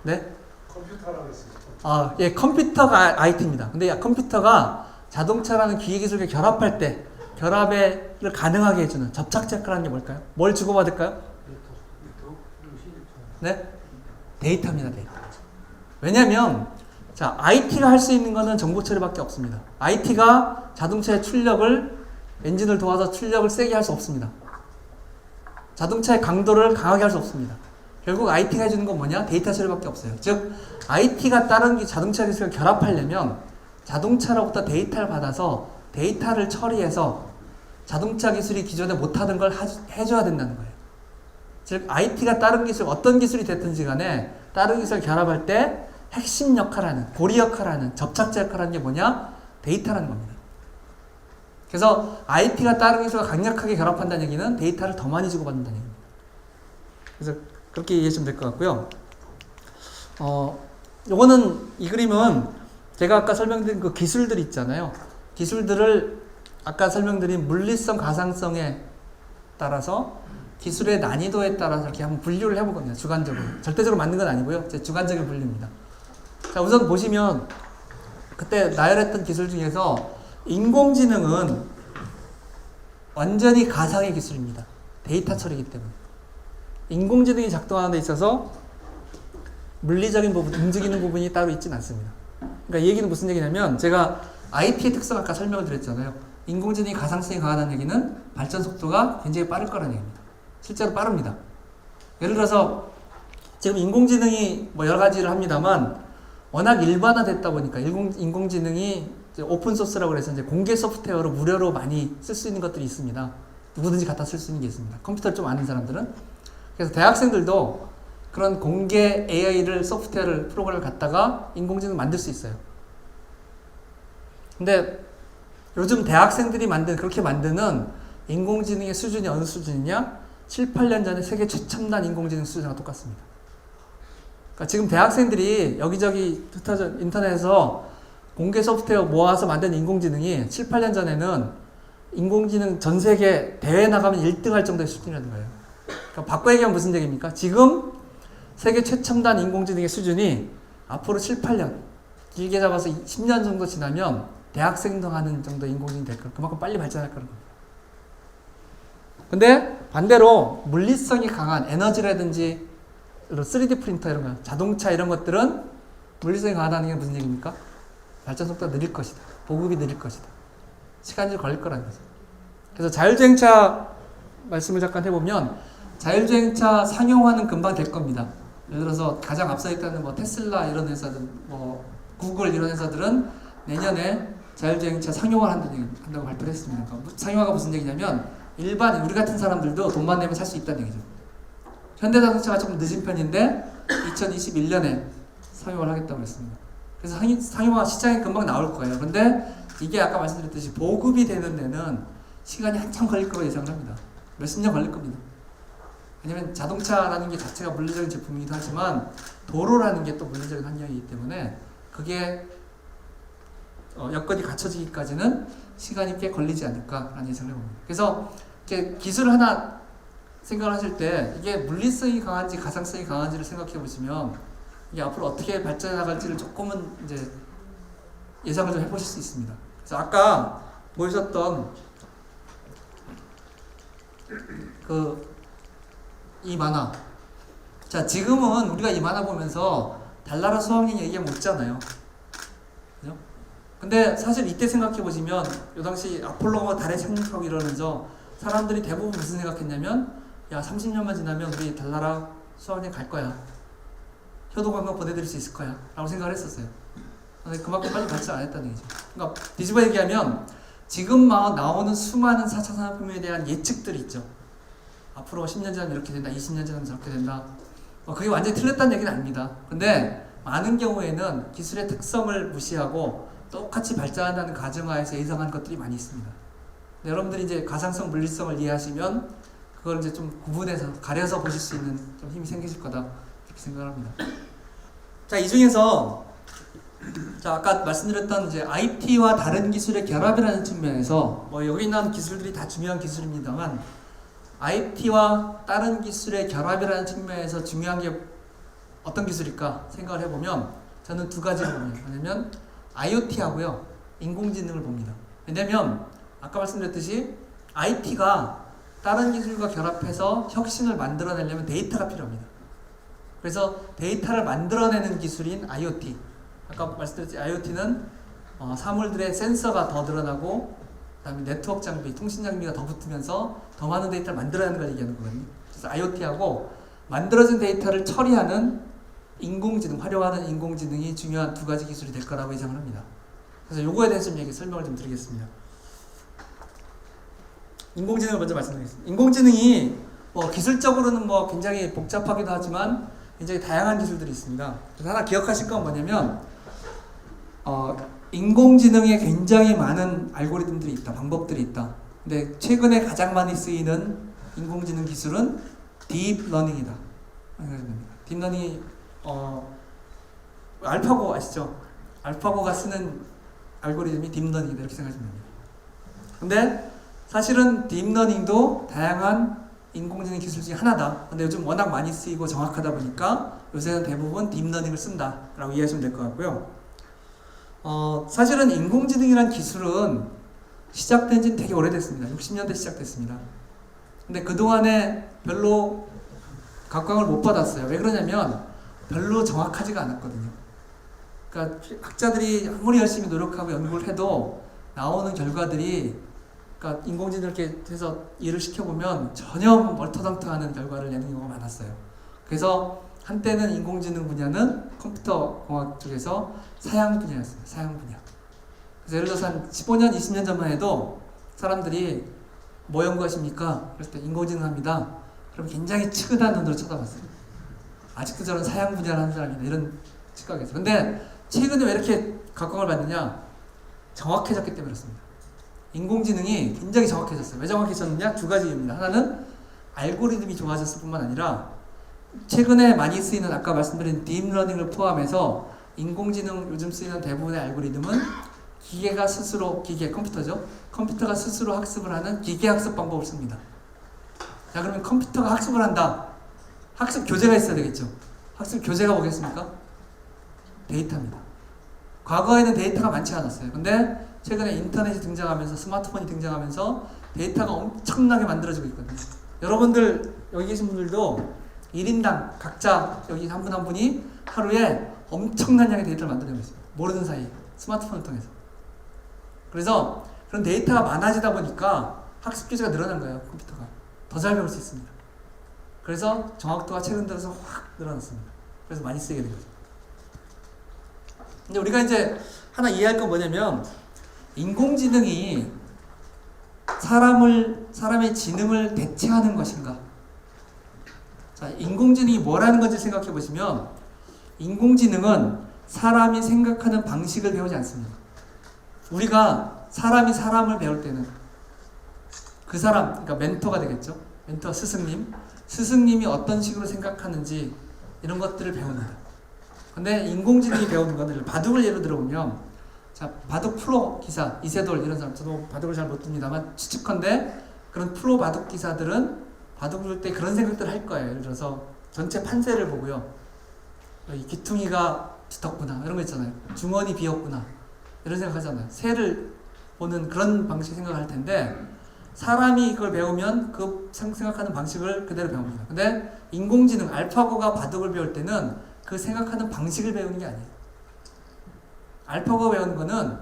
네? 컴퓨터라고 했어요. 아, 예, 컴퓨터가 IT입니다. 근데 컴퓨터가 자동차라는 기계기술과 결합할 때 결합을 가능하게 해주는 접착제 역할을 하는 게 뭘까요? 뭘 주고받을까요? 네? 데이터입니다. 데이터. 왜냐면 자, IT가 할 수 있는 거는 정보 처리밖에 없습니다. IT가 자동차의 출력을 엔진을 도와서 출력을 세게 할 수 없습니다. 자동차의 강도를 강하게 할 수 없습니다. 결국 IT가 해주는 건 뭐냐? 데이터 처리밖에 없어요. 즉 IT가 다른 자동차 기술을 결합하려면 자동차로부터 데이터를 받아서 데이터를 처리해서 자동차 기술이 기존에 못하던 걸 해줘야 된다는 거예요. 즉 IT가 다른 기술, 어떤 기술이 됐든지 간에 다른 기술을 결합할 때 핵심 역할하는, 고리 역할하는, 접착제 역할하는 게 뭐냐? 데이터라는 겁니다. 그래서 IT가 다른 기술과 강력하게 결합한다는 얘기는 데이터를 더 많이 주고받는다는 얘기입니다. 그래서 그렇게 이해하시면 될 것 같고요. 요거는, 이 그림은 제가 아까 설명드린 그 기술들 있잖아요. 기술들을 아까 설명드린 물리성, 가상성에 따라서 기술의 난이도에 따라서 이렇게 한번 분류를 해보거든요. 주관적으로. 절대적으로 맞는 건 아니고요. 제 주관적인 분류입니다. 자, 우선 보시면 그때 나열했던 기술 중에서 인공지능은 완전히 가상의 기술입니다. 데이터 처리이기 때문에. 인공지능이 작동하는 데 있어서 물리적인 부분, 움직이는 부분이 따로 있진 않습니다. 그러니까 이 얘기는 무슨 얘기냐면 제가 IT의 특성 아까 설명을 드렸잖아요. 인공지능이 가상성이 강하다는 얘기는 발전 속도가 굉장히 빠를 거라는 얘기입니다. 실제로 빠릅니다. 예를 들어서 지금 인공지능이 뭐 여러 가지를 합니다만 워낙 일반화됐다 보니까 인공지능이 오픈소스라고 해서 이제 공개 소프트웨어로 무료로 많이 쓸 수 있는 것들이 있습니다. 누구든지 갖다 쓸 수 있는 게 있습니다. 컴퓨터를 좀 아는 사람들은. 그래서 대학생들도 그런 공개 AI를 소프트웨어를 프로그램을 갖다가 인공지능을 만들 수 있어요. 근데 요즘 대학생들이 그렇게 만드는 인공지능의 수준이 어느 수준이냐? 7, 8년 전에 세계 최첨단 인공지능 수준과 똑같습니다. 그러니까 지금 대학생들이 여기저기 흩어져 인터넷에서 공개 소프트웨어 모아서 만든 인공지능이 7, 8년 전에는 인공지능 전 세계 대회 나가면 1등 할 정도의 수준이라는 거예요. 그러니까 바꿔 얘기하면 무슨 얘기입니까? 지금 세계 최첨단 인공지능의 수준이 앞으로 7, 8년, 길게 잡아서 10년 정도 지나면 대학생도 하는 정도의 인공지능이 될 거예요. 그만큼 빨리 발전할 거라는 거예요. 근데 반대로 물리성이 강한 에너지라든지 3D 프린터 이런 거, 자동차 이런 것들은 물리성이 강하다는 게 무슨 얘기입니까? 발전 속도가 느릴 것이다. 보급이 느릴 것이다. 시간이 걸릴 거라는 거죠. 그래서 자율주행차 말씀을 잠깐 해보면 자율주행차 상용화는 금방 될 겁니다. 예를 들어서 가장 앞서 있다는 뭐 테슬라 이런 회사들, 뭐 구글 이런 회사들은 내년에 자율주행차 상용화를 한다고 발표를 했습니다. 그러니까 상용화가 무슨 얘기냐면 일반 우리 같은 사람들도 돈만 내면 살 수 있다는 얘기죠. 현대자동차가 조금 늦은 편인데 2021년에 상용화를 하겠다고 했습니다. 그래서 상용화 시장에 금방 나올 거예요. 근데 이게 아까 말씀드렸듯이 보급이 되는 데는 시간이 한참 걸릴 거로 예상을 합니다. 몇십 년 걸릴 겁니다. 왜냐면 자동차라는 게 자체가 물리적인 제품이기도 하지만 도로라는 게 또 물리적인 환경이기 때문에 그게 여건이 갖춰지기까지는 시간이 꽤 걸리지 않을까라는 예상을 해봅니다. 그래서 이렇게 기술을 하나 생각을 하실 때 이게 물리성이 강한지 가상성이 강한지를 생각해 보시면 이게 앞으로 어떻게 발전해 나갈지를 조금은 이제 예상을 좀 해보실 수 있습니다. 그래서 아까 보여주셨던 이 만화. 자, 지금은 우리가 이 만화 보면서 달나라 수학여행 얘기하면 웃잖아요. 그죠? 근데 사실 이때 생각해 보시면 요 당시 아폴로가 달에 착륙하고 이러면서 사람들이 대부분 무슨 생각했냐면 야 30년만 지나면 우리 달나라 수학여행 갈 거야. 효도관광 보내드릴 수 있을 거야 라고 생각을 했었어요. 근데 그만큼 빨리 발전 안 했다는 얘기죠. 그러니까 뒤집어 얘기하면 지금 막 나오는 수많은 4차 산업혁명에 대한 예측들이 있죠. 앞으로 10년 지나면 이렇게 된다, 20년 지나면 저렇게 된다. 그게 완전히 틀렸다는 얘기는 아닙니다. 근데 많은 경우에는 기술의 특성을 무시하고 똑같이 발전한다는 가정하에서 예상하는 것들이 많이 있습니다. 여러분들이 이제 가상성, 물리성을 이해하시면 그걸 이제 좀 구분해서 가려서 보실 수 있는 좀 힘이 생기실 거다 이렇게 생각을 합니다. 자, 이 중에서 자, 아까 말씀드렸던 이제 IT와 다른 기술의 결합이라는 측면에서 뭐 여기 있는 기술들이 다 중요한 기술입니다만 IT와 다른 기술의 결합이라는 측면에서 중요한 게 어떤 기술일까 생각을 해보면 저는 두 가지를 봅니다. 왜냐면 IoT하고요 인공지능을 봅니다. 왜냐면 아까 말씀드렸듯이 IT가 다른 기술과 결합해서 혁신을 만들어내려면 데이터가 필요합니다. 그래서 데이터를 만들어내는 기술인 IoT, 아까 말씀드렸지 IoT는 사물들의 센서가 더 늘어나고 그다음에 네트워크 장비, 통신 장비가 더 붙으면서 더 많은 데이터를 만들어내는 걸 얘기하는 거거든요. 그래서 IoT하고 만들어진 데이터를 처리하는 인공지능, 활용하는 인공지능이 중요한 두 가지 기술이 될 거라고 예상을 합니다. 그래서 요거에 대해서 좀 설명을 좀 드리겠습니다. 인공지능을 먼저 말씀드리겠습니다. 인공지능이 기술적으로는 굉장히 복잡하기도 하지만 굉장히 다양한 기술들이 있습니다. 그래서 하나 기억하실 건 뭐냐면 인공지능에 굉장히 많은 알고리즘들이 있다, 방법들이 있다. 근데 최근에 가장 많이 쓰이는 인공지능 기술은 딥러닝이다. 딥러닝이 알파고 아시죠? 알파고가 쓰는 알고리즘이 딥러닝이다 이렇게 생각하시면 됩니다. 근데 사실은 딥러닝도 다양한 인공지능 기술 중에 하나다. 근데 요즘 워낙 많이 쓰이고 정확하다 보니까 요새는 대부분 딥러닝을 쓴다라고 이해하시면 될 것 같고요. 사실은 인공지능이란 기술은 시작된 지는 되게 오래됐습니다. 60년대 시작됐습니다. 근데 그동안에 별로 각광을 못 받았어요. 왜 그러냐면 별로 정확하지가 않았거든요. 그러니까 학자들이 아무리 열심히 노력하고 연구를 해도 나오는 결과들이 그러니까 인공지능을 이렇게 해서 일을 시켜보면 전혀 멀터덩텅하는 결과를 내는 경우가 많았어요. 그래서 한때는 인공지능 분야는 컴퓨터 공학 쪽에서 사양 분야였어요. 사양 분야. 그래서 예를 들어서 한 15년, 20년 전만 해도 사람들이 뭐 연구하십니까? 그럴 때 인공지능 합니다. 그럼 굉장히 측은한 눈으로 쳐다봤어요. 아직도 저런 사양 분야를 하는 사람이다 이런 시각에서. 근데 최근에 왜 이렇게 각광을 받느냐? 정확해졌기 때문에 그렇습니다. 인공지능이 굉장히 정확해졌어요. 왜 정확해졌느냐? 두 가지 이유입니다. 하나는 알고리즘이 좋아졌을 뿐만 아니라 최근에 많이 쓰이는 아까 말씀드린 딥러닝을 포함해서 인공지능 요즘 쓰이는 대부분의 알고리즘은 기계가 스스로, 컴퓨터죠. 컴퓨터가 스스로 학습을 하는 기계학습 방법을 씁니다. 자, 그러면 컴퓨터가 학습을 한다. 학습 교재가 있어야 되겠죠. 학습 교재가 뭐겠습니까? 데이터입니다. 과거에는 데이터가 많지 않았어요. 근데 최근에 인터넷이 등장하면서 스마트폰이 등장하면서 데이터가 엄청나게 만들어지고 있거든요. 여러분들 여기 계신 분들도 1인당 각자 여기 한 분 한 분이 하루에 엄청난 양의 데이터를 만들어내고 있어요. 모르는 사이에 스마트폰을 통해서. 그래서 그런 데이터가 많아지다 보니까 학습 교재가 늘어난 거예요. 컴퓨터가 더 잘 배울 수 있습니다. 그래서 정확도가 최근 들어서 확 늘어났습니다. 그래서 많이 쓰게 된 거죠. 근데 우리가 이제 하나 이해할 건 뭐냐면 인공지능이 사람의 지능을 대체하는 것인가? 자, 인공지능이 뭐라는 건지 생각해 보시면 인공지능은 사람이 생각하는 방식을 배우지 않습니다. 우리가 사람이 사람을 배울 때는 그 사람, 그러니까 멘토가 되겠죠. 멘토 스승님이 어떤 식으로 생각하는지 이런 것들을 배웁니다. 근데 인공지능이 배우는 거는 바둑을 예로 들어보면 자, 바둑 프로 기사, 이세돌 이런 사람, 저도 바둑을 잘 못 둡니다만 추측컨대 그런 프로 바둑 기사들은 바둑을 둘 때 그런 생각들을 할 거예요. 예를 들어서 전체 판세를 보고요. 이 기퉁이가 붙었구나 이런 거 있잖아요. 중원이 비었구나 이런 생각 하잖아요. 새를 보는 그런 방식 생각을 할 텐데 사람이 이걸 배우면 그 생각하는 방식을 그대로 배웁니다. 근데 인공지능 알파고가 바둑을 배울 때는 그 생각하는 방식을 배우는 게 아니에요. 알파고가 배우는 거는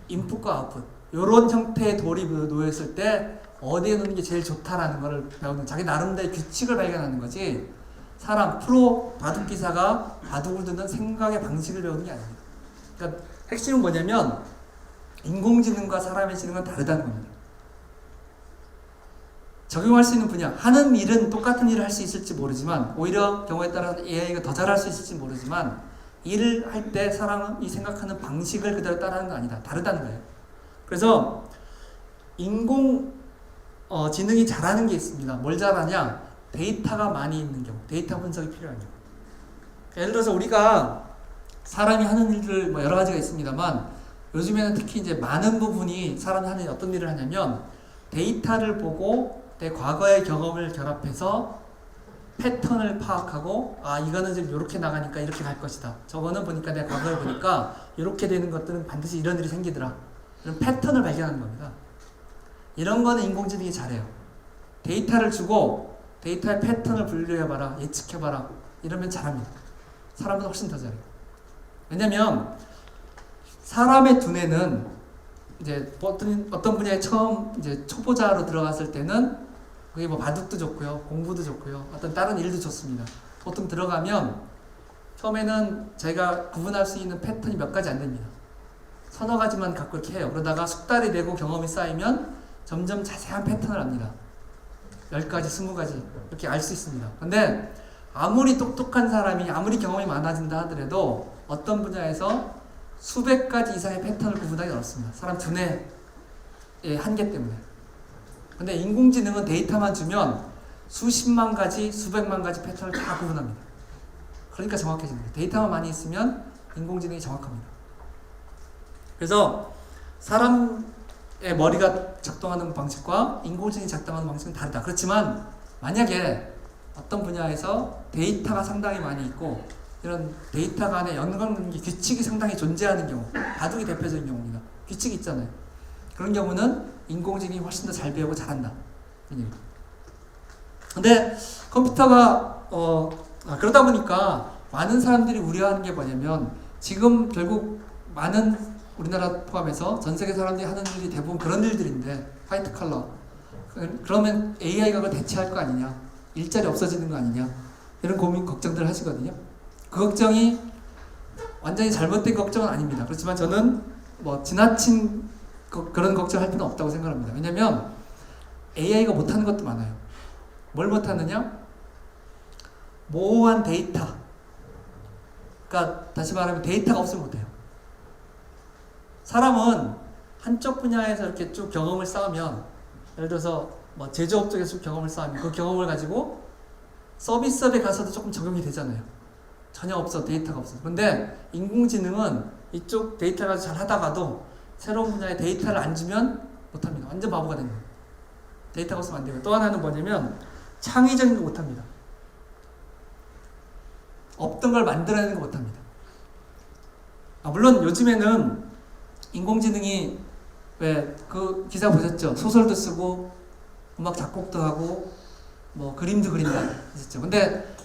인풋과 아웃풋 이런 형태의 돌이 놓였을 때 어디에 놓는 게 제일 좋다라는 걸 배우는 자기 나름대로의 규칙을 발견하는 거지 사람 프로 바둑 기사가 바둑을 두는 생각의 방식을 배우는 게 아닙니다. 그러니까 핵심은 뭐냐면 인공지능과 사람의 지능은 다르다는 겁니다. 적용할 수 있는 분야, 하는 일은 똑같은 일을 할 수 있을지 모르지만, 오히려 경우에 따라서 AI가 더 잘할 수 있을지 모르지만, 일을 할 때 사람이 생각하는 방식을 그대로 따라하는 거 아니다. 다르다는 거예요. 그래서 지능이 잘하는 게 있습니다. 뭘 잘하냐? 데이터가 많이 있는 경우, 데이터 분석이 필요한 경우. 예를 들어서 우리가 사람이 하는 일들 뭐 여러 가지가 있습니다만, 요즘에는 특히 이제 많은 부분이 사람이 하는 어떤 일을 하냐면, 데이터를 보고 내 과거의 경험을 결합해서 패턴을 파악하고, 아, 이거는 지금 이렇게 나가니까 이렇게 갈 것이다. 저거는 보니까 내 과거에 보니까 이렇게 되는 것들은 반드시 이런 일이 생기더라. 이런 패턴을 발견하는 겁니다. 이런 거는 인공지능이 잘해요. 데이터를 주고 데이터의 패턴을 분류해봐라, 예측해봐라. 이러면 잘합니다. 사람보다 훨씬 더 잘해요. 왜냐면 사람의 두뇌는 이제 어떤 분야에 처음 이제 초보자로 들어갔을 때는 그게 뭐 바둑도 좋고요, 공부도 좋고요, 어떤 다른 일도 좋습니다. 보통 들어가면 처음에는 저희가 구분할 수 있는 패턴이 몇 가지 안 됩니다. 서너 가지만 갖고 이렇게 해요. 그러다가 숙달이 되고 경험이 쌓이면 점점 자세한 패턴을 압니다. 10가지, 20가지 이렇게 알 수 있습니다. 근데 아무리 똑똑한 사람이 아무리 경험이 많아진다 하더라도 어떤 분야에서 수백 가지 이상의 패턴을 구분하기 어렵습니다. 사람 두뇌의 한계 때문에. 근데 인공지능은 데이터만 주면 수십만 가지, 수백만 가지 패턴을 다 구분합니다. 그러니까 정확해지는 거예요. 데이터만 많이 있으면 인공지능이 정확합니다. 그래서 사람의 머리가 작동하는 방식과 인공지능이 작동하는 방식은 다르다. 그렇지만 만약에 어떤 분야에서 데이터가 상당히 많이 있고 이런 데이터 간의 연관관계 규칙이 상당히 존재하는 경우, 바둑이 대표적인 경우입니다. 규칙이 있잖아요. 그런 경우는 인공지능이 훨씬 더 잘 배우고 잘한다. 근데 컴퓨터가 그러다 보니까 많은 사람들이 우려하는 게 뭐냐면, 지금 결국 많은 우리나라 포함해서 전 세계 사람들이 하는 일이 대부분 그런 일들인데, 화이트 칼라. 그러면 AI가 그걸 대체할 거 아니냐, 일자리 없어지는 거 아니냐, 이런 고민, 걱정들 하시거든요. 그 걱정이 완전히 잘못된 걱정은 아닙니다. 그렇지만 저는 뭐 지나친 그런 걱정할 필요는 없다고 생각합니다. 왜냐면 AI가 못하는 것도 많아요. 뭘 못하느냐? 모호한 데이터. 그러니까 다시 말하면 데이터가 없으면 못해요. 사람은 한쪽 분야에서 이렇게 쭉 경험을 쌓으면, 예를 들어서 뭐 제조업 쪽에서 쭉 경험을 쌓으면 그 경험을 가지고 서비스업에 가서도 조금 적용이 되잖아요. 전혀 없어, 데이터가 없어. 근데 인공지능은 이쪽 데이터가 잘 하다가도 새로운 분야의 데이터를 안 주면 못합니다. 완전 바보가 됩니다. 데이터가 없으면 안 되고, 또 하나는 뭐냐면 창의적인 거 못합니다. 없던 걸 만들어내는 거 못합니다. 물론 요즘에는 인공지능이 왜 그 기사 보셨죠? 소설도 쓰고 음악 작곡도 하고 뭐 그림도 그린다 했었죠. 근데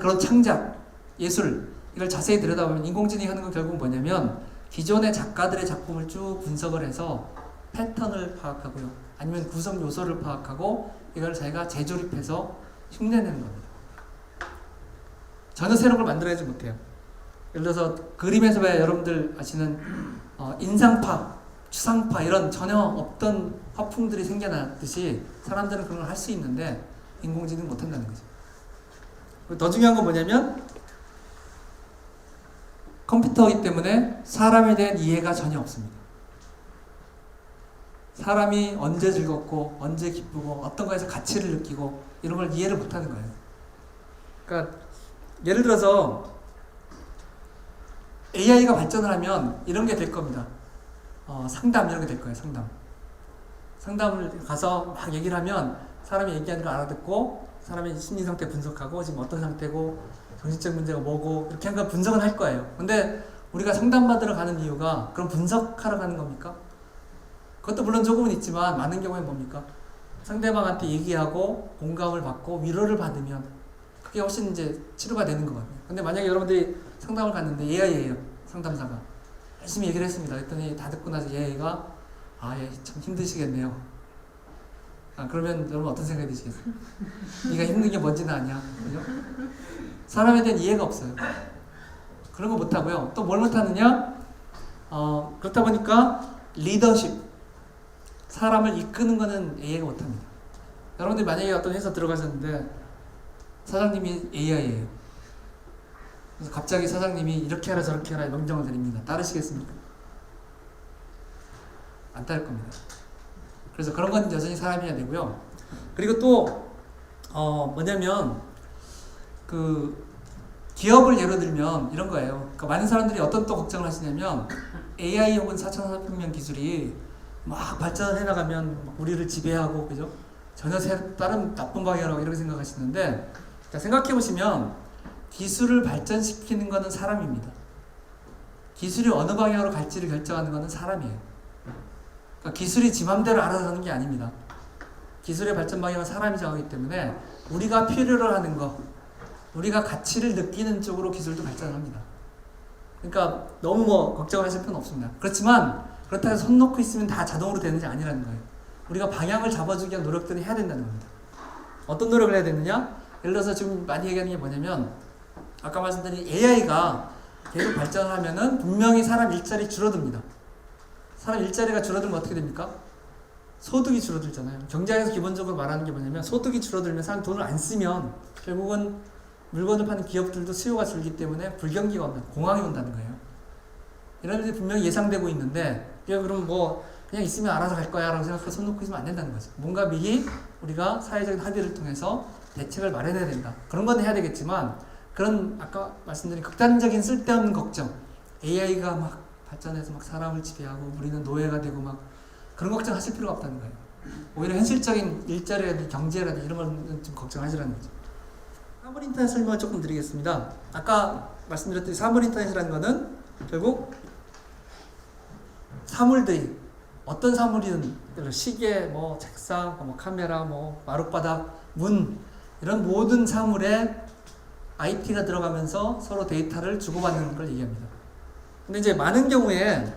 그런 창작, 예술 이걸 자세히 들여다보면 인공지능이 하는 건 결국 뭐냐면, 기존의 작가들의 작품을 쭉 분석을 해서 패턴을 파악하고요, 아니면 구성 요소를 파악하고 이걸 자기가 재조립해서 흉내내는 겁니다. 전혀 새로운 걸 만들어내지 못해요. 예를 들어서 그림에서 왜 여러분들 아시는 인상파, 추상파 이런 전혀 없던 화풍들이 생겨났듯이 사람들은 그런 걸 할 수 있는데 인공지능은 못한다는 거죠. 더 중요한 건 뭐냐면, 컴퓨터이기 때문에 사람에 대한 이해가 전혀 없습니다. 사람이 언제 즐겁고 언제 기쁘고 어떤 거에서 가치를 느끼고 이런 걸 이해를 못하는 거예요. 그러니까 예를 들어서 AI가 발전을 하면 이런 게 될 겁니다. 상담 이런 게 될 거예요. 상담을 가서 막 얘기를 하면 사람이 얘기하는 걸 알아듣고 사람의 심리 상태 분석하고 지금 어떤 상태고 정신적 문제가 뭐고 이렇게 한 건 분석은 할 거예요. 근데 우리가 상담받으러 가는 이유가 그런 분석하러 가는 겁니까? 그것도 물론 조금은 있지만 많은 경우에 뭡니까? 상대방한테 얘기하고 공감을 받고 위로를 받으면 그게 훨씬 이제 치료가 되는 거거든요. 근데 만약에 여러분들이 상담을 갔는데 AI예요. 상담사가 열심히 얘기를 했습니다. 그랬더니 다 듣고 나서 AI가 참 힘드시겠네요. 그러면 여러분 어떤 생각이 드시겠어요? 네가 힘든 게 뭔지는 아냐, 그죠? 사람에 대한 이해가 없어요. 그런 거 못하고요. 또 뭘 못하느냐? 그렇다 보니까 리더십, 사람을 이끄는 거는 AI가 못합니다. 여러분들이 만약에 어떤 회사 들어가셨는데 사장님이 AI예요. 그래서 갑자기 사장님이 이렇게 하라 저렇게 하라 명령을 내립니다. 따르시겠습니까? 안 따를 겁니다. 그래서 그런 건 여전히 사람이어야 되고요. 그리고 또 뭐냐면 그 기업을 예로 들면 이런 거예요. 그러니까 많은 사람들이 어떤 또 걱정을 하시냐면 AI 혹은 4차 산업혁명 기술이 막 발전해 나가면 우리를 지배하고 그죠? 전혀 다른 나쁜 방향으로 이렇게 생각하시는데 생각해 보시면 기술을 발전시키는 것은 사람입니다. 기술이 어느 방향으로 갈지를 결정하는 것은 사람이에요. 그러니까 기술이 지 맘대로 알아서 하는 게 아닙니다. 기술의 발전 방향은 사람이 정하기 때문에 우리가 필요로 하는 거, 우리가 가치를 느끼는 쪽으로 기술도 발전합니다. 그러니까 너무 걱정하실 필요는 없습니다. 그렇지만 그렇다고 해서 손 놓고 있으면 다 자동으로 되는지 아니라는 거예요. 우리가 방향을 잡아주기 위한 노력들을 해야 된다는 겁니다. 어떤 노력을 해야 되느냐? 예를 들어서 지금 많이 얘기하는 게 뭐냐면 아까 말씀드린 AI가 계속 발전을 하면은 분명히 사람 일자리 줄어듭니다. 사람 일자리가 줄어들면 어떻게 됩니까? 소득이 줄어들잖아요. 경제학에서 기본적으로 말하는 게 뭐냐면 소득이 줄어들면 사람 돈을 안 쓰면 결국은 물건을 파는 기업들도 수요가 줄기 때문에 불경기가 온다, 공황이 온다는 거예요. 이런 일이 분명히 예상되고 있는데 그럼 그냥 있으면 알아서 갈 거야 라고 생각해서 손 놓고 있으면 안 된다는 거죠. 뭔가 미리 우리가 사회적인 합의를 통해서 대책을 마련해야 된다. 그런 건 해야 되겠지만 그런 아까 말씀드린 극단적인 쓸데없는 걱정, AI가 막 발전해서 막 사람을 지배하고 우리는 노예가 되고 막 그런 걱정 하실 필요가 없다는 거예요. 오히려 현실적인 일자리라든지 경제라든지 이런 건 좀 걱정하시라는 거죠. 사물 인터넷 설명을 조금 드리겠습니다. 아까 말씀드렸듯이 사물 인터넷이라는 거는 결국 사물들이 어떤 사물이든 시계, 책상, 카메라, 마룻바닥, 문 이런 모든 사물에 IT가 들어가면서 서로 데이터를 주고받는 걸 얘기합니다. 근데 이제 많은 경우에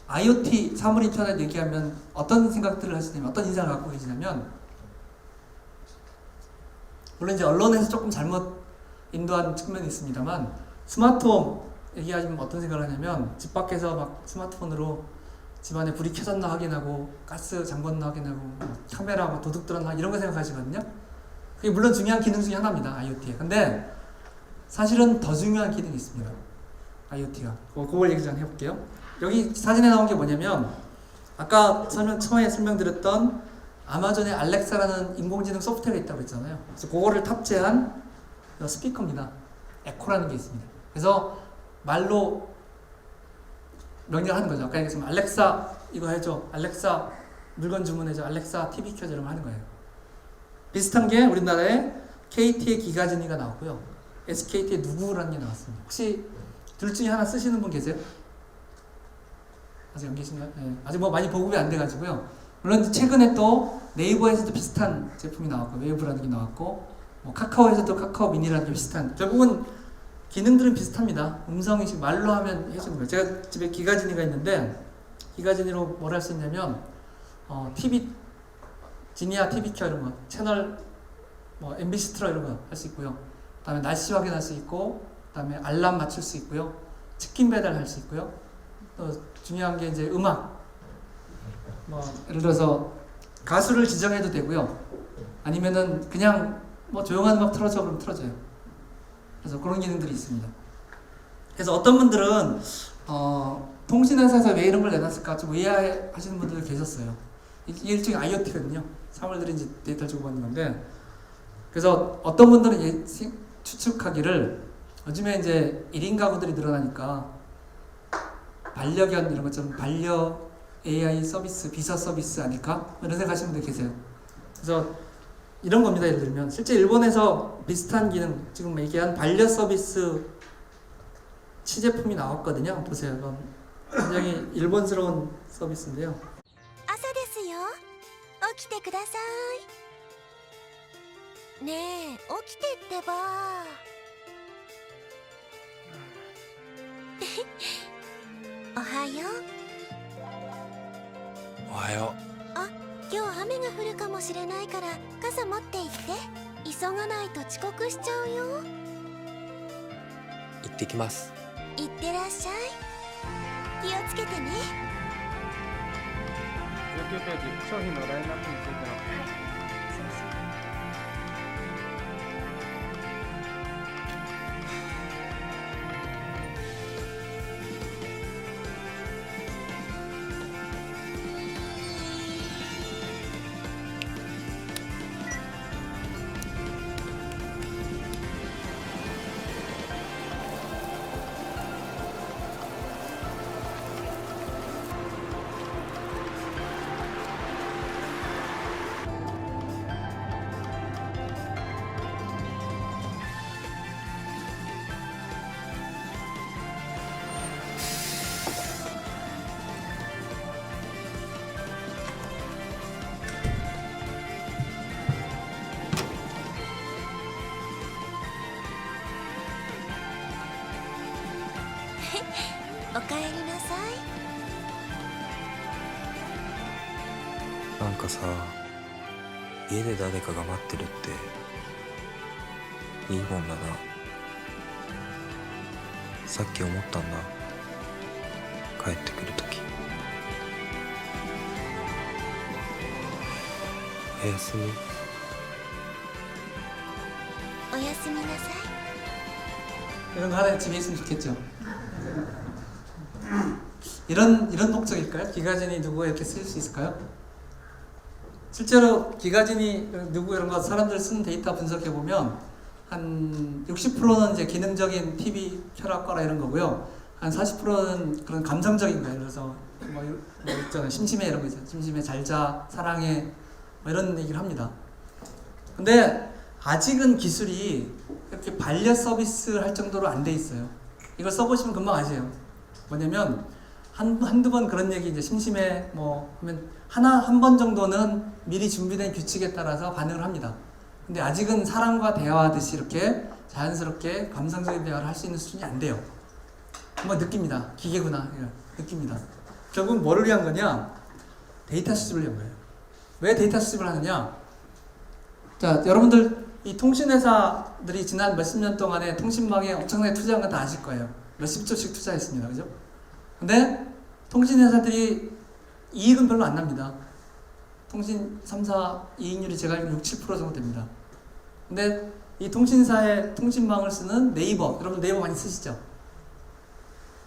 IoT, 사물 인터넷 얘기하면 어떤 생각들을 하시냐면 어떤 인상을 갖고 계시냐면 물론 이제 언론에서 조금 잘못 인도한 측면이 있습니다만 스마트홈 얘기하시면 어떤 생각을 하냐면 집 밖에서 막 스마트폰으로 집안에 불이 켜졌나 확인하고 가스 잠궜나 확인하고 카메라 도둑 들었나 이런 거 생각하시거든요. 그게 물론 중요한 기능 중에 하나입니다. IoT에. 근데 사실은 더 중요한 기능이 있습니다. IoT가. 그걸 얘기 좀 해볼게요. 여기 사진에 나온 게 뭐냐면 아까 처음에 설명드렸던 아마존의 알렉사라는 인공지능 소프트웨어가 있다고 했잖아요. 그래서 그거를 탑재한 스피커입니다. 에코라는 게 있습니다. 그래서 말로 명령하는 거죠. 아까 얘기했지만 알렉사 이거 해줘, 알렉사 물건 주문해줘, 알렉사 TV 켜줘 이러면 하는 거예요. 비슷한 게 우리나라에 KT의 기가진이가 나왔고요. SKT의 누구라는 게 나왔습니다. 혹시 둘 중에 하나 쓰시는 분 계세요? 아직 안 계신가요? 네. 아직 많이 보급이 안 돼가지고요. 물론 최근에 또 네이버에서도 비슷한 제품이 나왔고 웨이브라는 게 나왔고 카카오에서도 카카오 미니라는 게 비슷한 결국은 기능들은 비슷합니다. 음성인식 말로 하면 해주는 거예요. 제가 집에 기가진이가 있는데 기가진이로 뭘 할 수 있냐면 TV 지니아 TV 켜 이런 거 채널 MBC 틀어 이런 거 할 수 있고요. 그다음에 날씨 확인할 수 있고 그다음에 알람 맞출 수 있고요. 치킨 배달할 수 있고요. 또 중요한 게 이제 음악 예를 들어서 가수를 지정해도 되고요. 아니면은 그냥 조용한 음악 틀어줘 그러면 틀어줘요. 그래서 그런 기능들이 있습니다. 그래서 어떤 분들은 통신회사에서 왜 이런 걸 내놨을까 좀 의아해하시는 분들도 계셨어요. 이게 일종의 IoT거든요. 사물들이 이제 데이터를 주고받는 건데 그래서 어떤 분들은 추측하기를 요즘에 이제 1인 가구들이 늘어나니까 반려견 이런 것처럼 반려 AI 서비스, 비서 서비스 아닐까? 이런 생각하시는 분들 계세요. 그래서 이런 겁니다. 예를 들면 실제 일본에서 비슷한 기능 지금 얘기한 반려 서비스 시제품이 나왔거든요. 한번 보세요. 이건 굉장히 일본스러운 서비스인데요. 朝ですよ。起きてください。ねえ、起きてってば。おはよう。おはよあ、今日雨が降るかもしれないから傘持って行って。急がないと遅刻しちゃうよ。う行ってきます。いってらっしゃい。気をつけてね。9ページ、商品のラインナップについてのおかえりなさい。なんかさ、家で誰かが待ってるっていいもんだな。さっき思ったんだ、帰ってくるとき。おやすみ。おやすみなさい。 이런 거 하나에 집에 있으면 좋겠죠. 이런 목적일까요? 기가진이 누구 이렇게 쓸 수 있을까요? 실제로 기가진이 누구 이런 거 사람들 쓰는 데이터 분석해 보면 한 60%는 이제 기능적인 TV 켜라 꺼라 이런 거고요. 한 40%는 그런 감성적인 거예요. 그래서 뭐 있잖아요. 심심해 이런 거 있잖아요. 심심해 잘자 사랑해 뭐 이런 얘기를 합니다. 근데 아직은 기술이 이렇게 반려 서비스 할 정도로 안 돼 있어요. 이걸 써보시면 금방 아세요. 뭐냐면 한두 번 그런 얘기 이제 심심해 뭐 하면 한 번 정도는 미리 준비된 규칙에 따라서 반응을 합니다. 근데 아직은 사람과 대화하듯이 이렇게 자연스럽게 감성적인 대화를 할 수 있는 수준이 안 돼요. 한번 느낍니다. 기계구나. 느낍니다. 결국 뭐를 위한 거냐? 데이터 수집을 위한 거예요. 왜 데이터 수집을 하느냐? 자, 여러분들 이 통신회사들이 지난 몇십 년 동안에 통신망에 엄청나게 투자한 건 다 아실 거예요. 몇십 조씩 투자했습니다. 그죠? 근데 통신회사들이 이익은 별로 안 납니다. 통신 3사 이익률이 제가 알기로 6, 7% 정도 됩니다. 근데 이 통신사의 통신망을 쓰는 네이버, 여러분 네이버 많이 쓰시죠?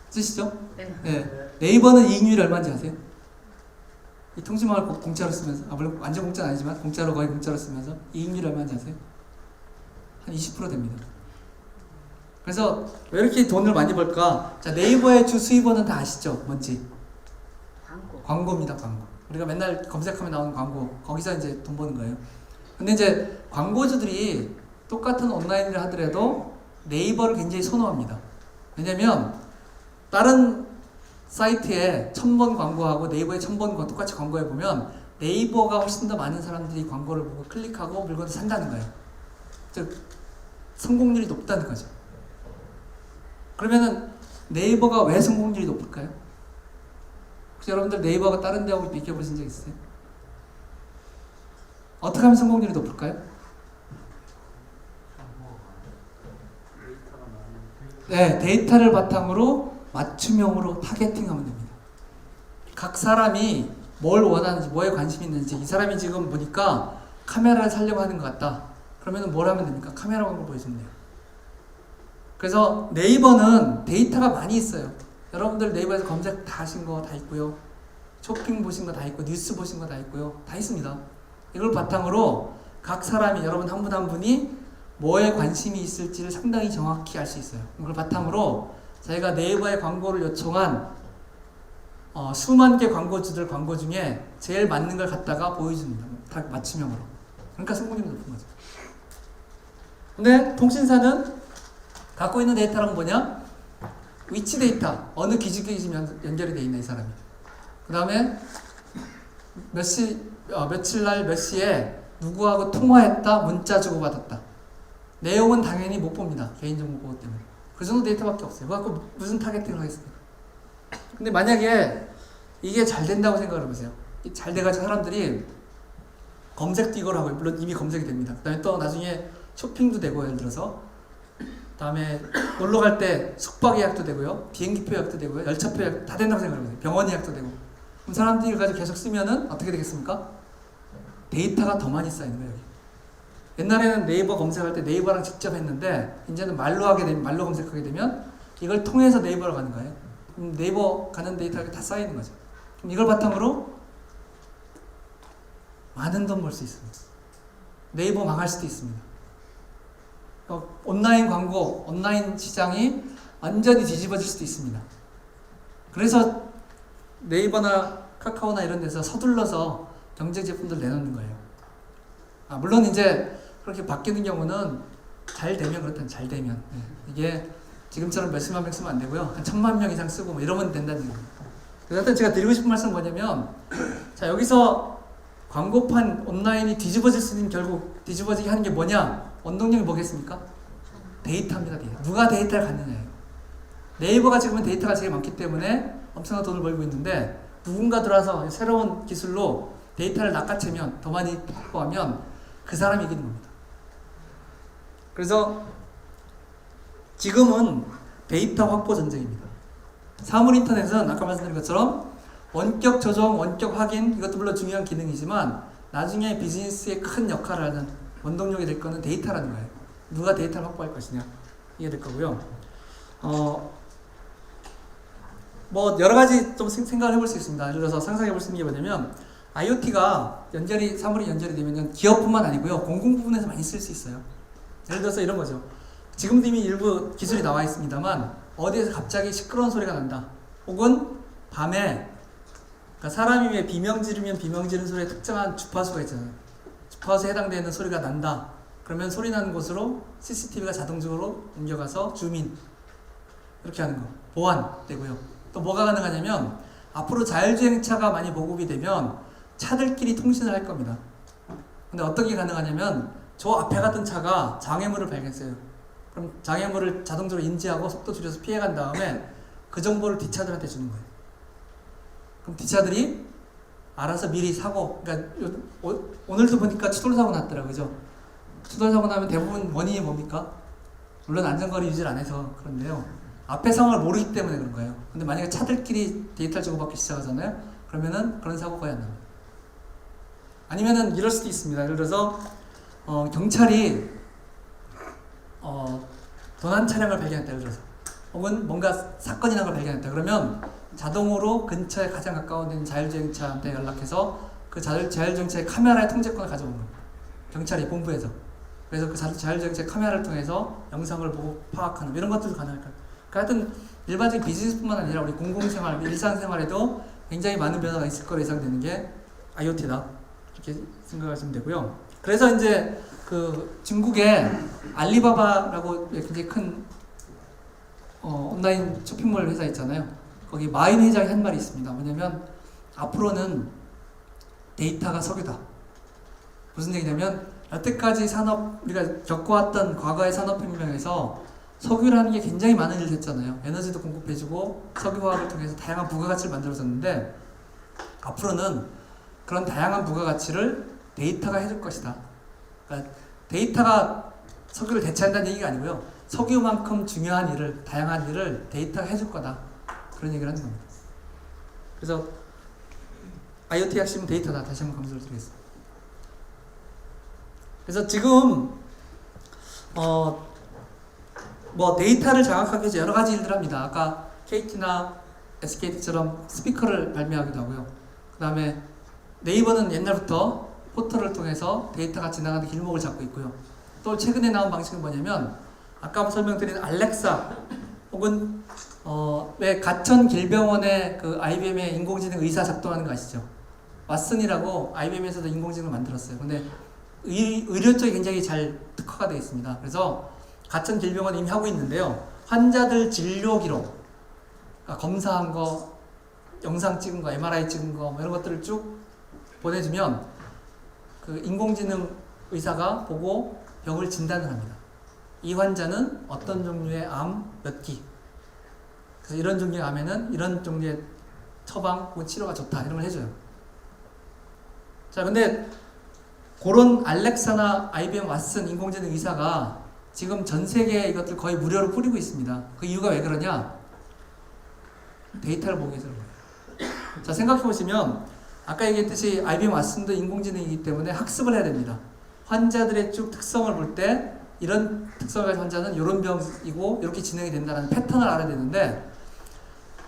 쓰시죠? 네. 네이버는 이익률이 얼마인지 아세요? 이 통신망을 공짜로 쓰면서, 물론 완전 공짜는 아니지만 공짜로 거의 공짜로 쓰면서 이익률이 얼마인지 아세요? 한 20% 됩니다. 그래서 왜 이렇게 돈을 많이 벌까? 자, 네이버의 주 수입원은 다 아시죠? 뭔지? 광고입니다, 광고. 우리가 맨날 검색하면 나오는 광고. 거기서 이제 돈 버는 거예요. 근데 이제 광고주들이 똑같은 온라인을 하더라도 네이버를 굉장히 선호합니다. 왜냐면 다른 사이트에 1000번 광고하고 네이버에 1000번 똑같이 광고해보면 네이버가 훨씬 더 많은 사람들이 광고를 보고 클릭하고 물건을 산다는 거예요. 즉 성공률이 높다는 거죠. 그러면은 네이버가 왜 성공률이 높을까요? 혹시 여러분들 네이버가 다른 데하고 비교해 보신 적 있으세요? 어떻게 하면 성공률이 높을까요? 네, 데이터를 바탕으로 맞춤형으로 타겟팅하면 됩니다. 각 사람이 뭘 원하는지, 뭐에 관심이 있는지, 이 사람이 지금 보니까 카메라를 사려고 하는 것 같다. 그러면 뭘 하면 됩니까? 카메라 광고 보여주면 돼요. 그래서 네이버는 데이터가 많이 있어요. 여러분들 네이버에서 검색 다 하신 거 다 있고요. 쇼핑 보신 거 다 있고, 뉴스 보신 거 다 있고요. 다 있습니다. 이걸 바탕으로 각 사람이, 여러분 한 분 한 분이 뭐에 관심이 있을지를 상당히 정확히 알 수 있어요. 이걸 바탕으로 저희가 네이버에 광고를 요청한 수만 개 광고주들 광고 중에 제일 맞는 걸 갖다가 보여줍니다. 다 맞춤형으로. 그러니까 성공률이 높은 거죠. 근데 통신사는 갖고 있는 데이터는 뭐냐? 위치 데이터. 어느 기지국에 지금 연결이 돼 있나 이 사람이. 그 다음에 며칠 날 몇 시에 누구하고 통화했다, 문자 주고받았다. 내용은 당연히 못 봅니다. 개인정보 보호 때문에. 그 정도 데이터밖에 없어요. 그거 갖고 무슨 타겟팅을 하겠습니까? 근데 만약에 이게 잘 된다고 생각을 해보세요. 잘 돼가지고 사람들이 검색도 이걸 하고, 물론 이미 검색이 됩니다. 그 다음에 또 나중에 쇼핑도 되고, 예를 들어서 다음에 놀러 갈 때 숙박 예약도 되고요, 비행기표 예약도 되고요, 열차표 예약 다 된다고 생각해보세요. 병원 예약도 되고. 그럼 사람들이 가지고 계속 쓰면은 어떻게 되겠습니까? 데이터가 더 많이 쌓이는 거예요. 여기. 옛날에는 네이버 검색할 때 네이버랑 직접 했는데 이제는 말로 검색하게 되면 이걸 통해서 네이버로 가는 거예요. 그럼 네이버 가는 데이터가 다 쌓이는 거죠. 그럼 이걸 바탕으로 많은 돈 벌 수 있습니다. 네이버 망할 수도 있습니다. 온라인 광고, 온라인 시장이 완전히 뒤집어질 수도 있습니다. 그래서 네이버나 카카오나 이런 데서 서둘러서 경쟁 제품들 내놓는 거예요. 물론 이제 그렇게 바뀌는 경우는 잘 되면 그렇다는 잘 되면 이게 지금처럼 몇십만 명 쓰면 안 되고요. 한 1000만 명 이상 쓰고 뭐 이러면 된다는 얘기입니다. 그래서 제가 드리고 싶은 말씀은 뭐냐면 자 여기서 광고판 온라인이 뒤집어질 수 있는 결국 뒤집어지게 하는 게 뭐냐? 원동력이 뭐겠습니까? 데이터입니다. 데이터. 누가 데이터를 갖느냐예요. 네이버가 지금은 데이터가 제일 많기 때문에 엄청난 돈을 벌고 있는데 누군가 들어와서 새로운 기술로 데이터를 낚아채면 더 많이 확보하면 그 사람이 이기는 겁니다. 그래서 지금은 데이터 확보 전쟁입니다. 사물인터넷은 아까 말씀드린 것처럼 원격 조정, 원격 확인 이것도 물론 중요한 기능이지만 나중에 비즈니스에 큰 역할을 하는 원동력이 될 거는 데이터라는 거예요. 누가 데이터를 확보할 것이냐 이게 될 거고요. 뭐 여러 가지 좀 생각을 해볼 수 있습니다. 예를 들어서 상상해 볼 수 있는 게 뭐냐면 IoT가 사물이 연결이 되면 기업뿐만 아니고요 공공 부분에서 많이 쓸 수 있어요. 예를 들어서 이런 거죠. 지금도 이미 일부 기술이 나와 있습니다만 어디에서 갑자기 시끄러운 소리가 난다. 혹은 밤에 그러니까 사람이 왜 비명 지르면 비명 지르는 소리에 특정한 주파수가 있잖아요. 주파수에 해당되는 소리가 난다. 그러면 소리 나는 곳으로 CCTV가 자동적으로 옮겨가서 주민 이렇게 하는 거 보완되고요. 또 뭐가 가능하냐면 앞으로 자율주행차가 많이 보급이 되면 차들끼리 통신을 할 겁니다. 근데 어떤 게 가능하냐면 저 앞에 갔던 차가 장애물을 발견했어요. 그럼 장애물을 자동적으로 인지하고 속도 줄여서 피해간 다음에 그 정보를 뒷차들한테 주는 거예요. 그럼 뒷차들이 알아서 미리 사고, 그러니까 오늘도 보니까 추돌사고 났더라고요. 그죠? 추돌사고 나면 대부분 원인이 뭡니까? 물론 안전거리 유지를 안 해서 그런데요. 앞에 상황을 모르기 때문에 그런 거예요. 근데 만약에 차들끼리 데이터를 주고받기 시작하잖아요. 그러면은 그런 사고 거의 안 납니다. 아니면은 이럴 수도 있습니다. 예를 들어서 경찰이 도난 차량을 발견했다. 예를 들어서 혹은 뭔가 사건이 난 걸 발견했다. 그러면 자동으로 근처에 가장 가까운 데는 자율주행차한테 연락해서 그 자율주행차의 카메라의 통제권을 가져오는 거예요. 경찰이 본부에서. 그래서 그 자율주행차 카메라를 통해서 영상을 보고 파악하는 이런 것들도 가능할까요? 그러니까 하여튼 일반적인 비즈니스뿐만 아니라 우리 공공생활, 일상생활에도 굉장히 많은 변화가 있을 거로 예상되는 게 IoT다. 이렇게 생각하시면 되고요. 그래서 이제 그 중국의 알리바바라고 굉장히 큰 온라인 쇼핑몰 회사 있잖아요. 거기 마인 회장이 한 말이 있습니다. 뭐냐면 앞으로는 데이터가 석유다. 무슨 얘기냐면 여태까지 우리가 겪어왔던 과거의 산업혁명에서 석유라는 게 굉장히 많은 일을 했잖아요. 에너지도 공급해주고 석유화학을 통해서 다양한 부가가치를 만들어줬는데 앞으로는 그런 다양한 부가가치를 데이터가 해줄 것이다. 그러니까 데이터가 석유를 대체한다는 얘기가 아니고요. 석유만큼 중요한 일을, 다양한 일을 데이터가 해줄 거다. 그런 얘기를 하는 겁니다. 그래서 IoT 핵심은 데이터다. 다시 한번 강조를 드리겠습니다. 그래서 지금 뭐 데이터를 장악하기 위해서 여러 가지 일들을 합니다. 아까 KT나 SKT처럼 스피커를 발매하기도 하고요. 그 다음에 네이버는 옛날부터 포털을 통해서 데이터가 지나가는 길목을 잡고 있고요. 또 최근에 나온 방식은 뭐냐면 아까 설명드린 알렉사 혹은 왜 가천 길병원에 그 IBM의 인공지능 의사 작동하는 거 아시죠? 왓슨이라고 IBM에서도 인공지능을 만들었어요. 근데 의료 쪽이 굉장히 잘 특화가 되어 있습니다. 그래서 가천 길병원이 이미 하고 있는데요. 환자들 진료 기록, 그러니까 검사한 거, 영상 찍은 거, MRI 찍은 거 뭐 이런 것들을 쭉 보내주면 그 인공지능 의사가 보고 병을 진단을 합니다. 이 환자는 어떤 종류의 암 몇 기. 그래서 이런 종류의 암에는 이런 종류의 처방 혹은 치료가 좋다. 이런 걸 해줘요. 자, 근데 그런 알렉사나 IBM 왓슨 인공지능 의사가 지금 전 세계에 이것들 거의 무료로 뿌리고 있습니다. 그 이유가 왜 그러냐? 데이터를 보기 위해서 그런 거예요. 자, 생각해 보시면 아까 얘기했듯이 IBM 왓슨도 인공지능이기 때문에 학습을 해야 됩니다. 환자들의 쭉 특성을 볼 때 이런 특성을 가진 환자는 이런 병이고 이렇게 진행이 된다는 패턴을 알아야 되는데,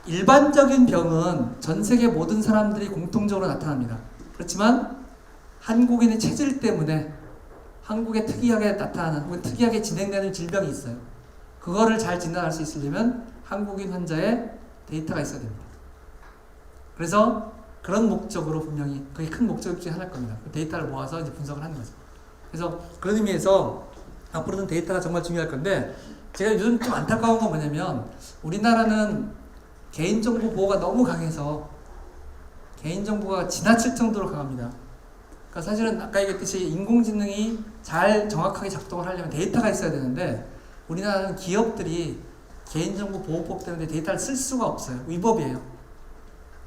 일반적인 병은 전 세계 모든 사람들이 공통적으로 나타납니다. 그렇지만 한국인의 체질 때문에 한국에 특이하게 나타나는 혹은 특이하게 진행되는 질병이 있어요. 그거를 잘 진단할 수 있으려면 한국인 환자의 데이터가 있어야 됩니다. 그래서 그런 목적으로 분명히 그게 큰 목적 중에 하나일 겁니다. 그 데이터를 모아서 이제 분석을 하는 거죠. 그래서 그런 의미에서 앞으로는 데이터가 정말 중요할 건데, 제가 요즘 좀 안타까운 건 뭐냐면 우리나라는 개인정보 보호가 너무 강해서 개인정보가 지나칠 정도로 강합니다. 그러니까 사실은 아까 얘기했듯이 인공지능이 잘 정확하게 작동을 하려면 데이터가 있어야 되는데, 우리나라는 기업들이 개인정보 보호법 때문에 데이터를 쓸 수가 없어요. 위법이에요.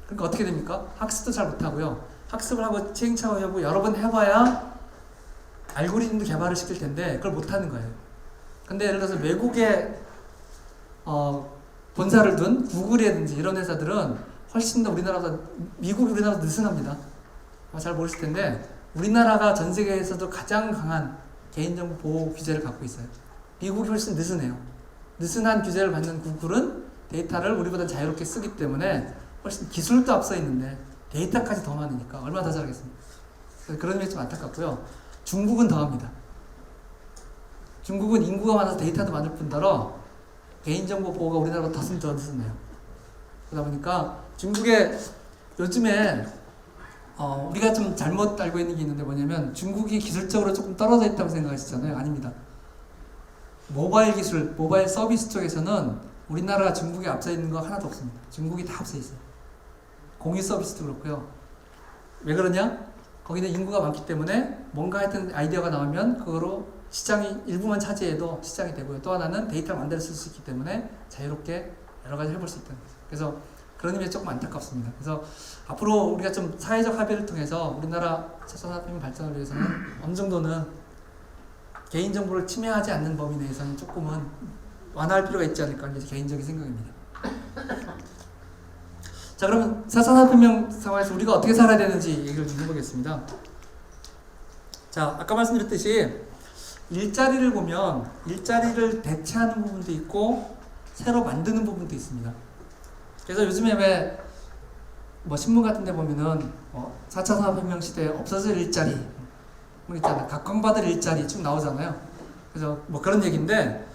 그러니까 어떻게 됩니까? 학습도 잘 못하고요. 학습을 하고 시행착오하고 여러 번 해봐야 알고리즘도 개발을 시킬 텐데 그걸 못하는 거예요. 근데 예를 들어서 외국에 본사를 둔 구글이라든지 이런 회사들은 훨씬 더 우리나라보다, 미국이 우리나라보다 느슨합니다. 잘 모르실 텐데 우리나라가 전 세계에서도 가장 강한 개인정보 보호 규제를 갖고 있어요. 미국이 훨씬 느슨해요. 느슨한 규제를 받는 구글은 데이터를 우리보다 자유롭게 쓰기 때문에 훨씬 기술도 앞서 있는데 데이터까지 더 많으니까 얼마나 더 잘하겠습니까? 그런 점이 좀 안타깝고요. 중국은 더합니다. 중국은 인구가 많아서 데이터도 많을 뿐더러 개인정보 보호가 우리나라보다 더 느슨해요. 그러다 보니까 중국에 요즘에 우리가 좀 잘못 알고 있는 게 있는데 뭐냐면, 중국이 기술적으로 조금 떨어져 있다고 생각하시잖아요. 아닙니다. 모바일 기술, 모바일 서비스 쪽에서는 우리나라가 중국에 앞서 있는 거 하나도 없습니다. 중국이 다 앞서 있어요. 공유 서비스도 그렇고요. 왜 그러냐? 거기는 인구가 많기 때문에 뭔가 하여튼 아이디어가 나오면 그거로 시장이 일부만 차지해도 시장이 되고요. 또 하나는 데이터를 만들어 쓸 수 있기 때문에 자유롭게 여러 가지 해볼 수 있다는 거죠. 그래서 그런 의미에서 조금 안타깝습니다. 그래서 앞으로 우리가 좀 사회적 합의를 통해서 우리나라 4차 산업혁명 발전을 위해서는 어느 정도는 개인정보를 침해하지 않는 범위 내에서는 조금은 완화할 필요가 있지 않을까 하는 게 개인적인 생각입니다. 자, 그러면 4차 산업혁명 상황에서 우리가 어떻게 살아야 되는지 얘기를 좀 해보겠습니다. 자, 아까 말씀드렸듯이 일자리를 보면 일자리를 대체하는 부분도 있고 새로 만드는 부분도 있습니다. 그래서 요즘에 왜 뭐 신문 같은 데 보면은 4차 산업혁명 시대에 없어질 일자리 뭐 있잖아요. 각광받을 일자리 쭉 나오잖아요. 그래서 뭐 그런 얘기인데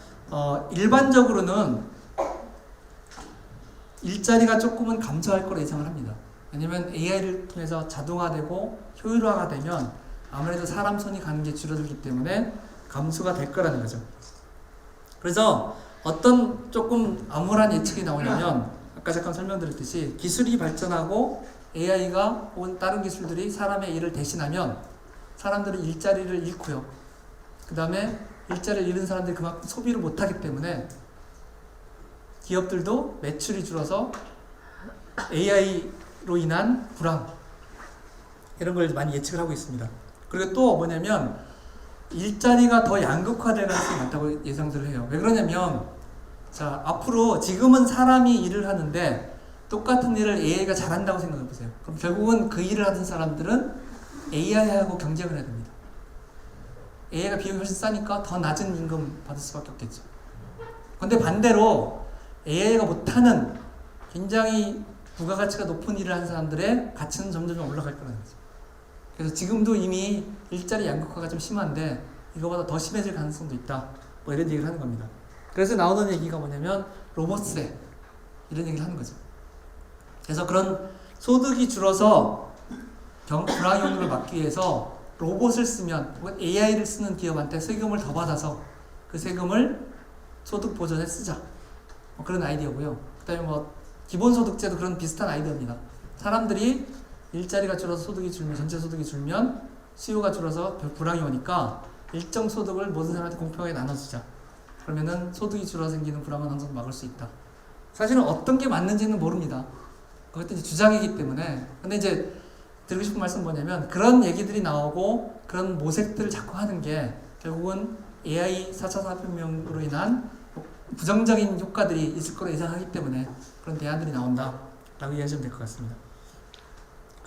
일반적으로는 일자리가 조금은 감소할 거로 예상을 합니다. 왜냐면 AI를 통해서 자동화되고 효율화가 되면 아무래도 사람 손이 가는 게 줄어들기 때문에 감소가 될 거라는 거죠. 그래서 어떤 조금 암울한 예측이 나오냐면, 아까 잠깐 설명드렸듯이 기술이 발전하고 AI가 혹은 다른 기술들이 사람의 일을 대신하면 사람들은 일자리를 잃고요. 그 다음에 일자리를 잃은 사람들이 그만큼 소비를 못하기 때문에 기업들도 매출이 줄어서 AI로 인한 불황, 이런 걸 많이 예측을 하고 있습니다. 그리고 또 뭐냐면 일자리가 더 양극화될 가능성이 많다고 예상들을 해요. 왜 그러냐면, 자, 앞으로 지금은 사람이 일을 하는데 똑같은 일을 AI가 잘한다고 생각해 보세요. 그럼 결국은 그 일을 하는 사람들은 AI하고 경쟁을 해야 됩니다. AI가 비용이 훨씬 싸니까 더 낮은 임금 받을 수밖에 없겠죠. 근데 반대로 AI가 못하는 굉장히 부가가치가 높은 일을 하는 사람들의 가치는 점점 올라갈 거라는 거죠. 그래서 지금도 이미 일자리 양극화가 좀 심한데 이거보다 더 심해질 가능성도 있다. 뭐 이런 얘기를 하는 겁니다. 그래서 나오는 얘기가 뭐냐면 로봇세, 이런 얘기를 하는 거죠. 그래서 그런 소득이 줄어서 불황용을 막기 위해서 로봇을 쓰면 혹은 AI를 쓰는 기업한테 세금을 더 받아서 그 세금을 소득 보전에 쓰자. 뭐 그런 아이디어고요. 그 다음에 뭐 기본소득제도 그런 비슷한 아이디어입니다. 사람들이 일자리가 줄어서 소득이 줄면, 전체 소득이 줄면 수요가 줄어서 불황이 오니까 일정 소득을 모든 사람한테 공평하게 나눠주자. 그러면은 소득이 줄어 생기는 불황은 어느 정도 막을 수 있다. 사실은 어떤 게 맞는지는 모릅니다. 그것도 이제 주장이기 때문에. 근데 이제 드리고 싶은 말씀은 뭐냐면, 그런 얘기들이 나오고 그런 모색들을 자꾸 하는 게 결국은 AI 4차 산업혁명으로 인한 부정적인 효과들이 있을 거로 예상하기 때문에 그런 대안들이 나온다 라고 이해하시면 될 것 같습니다.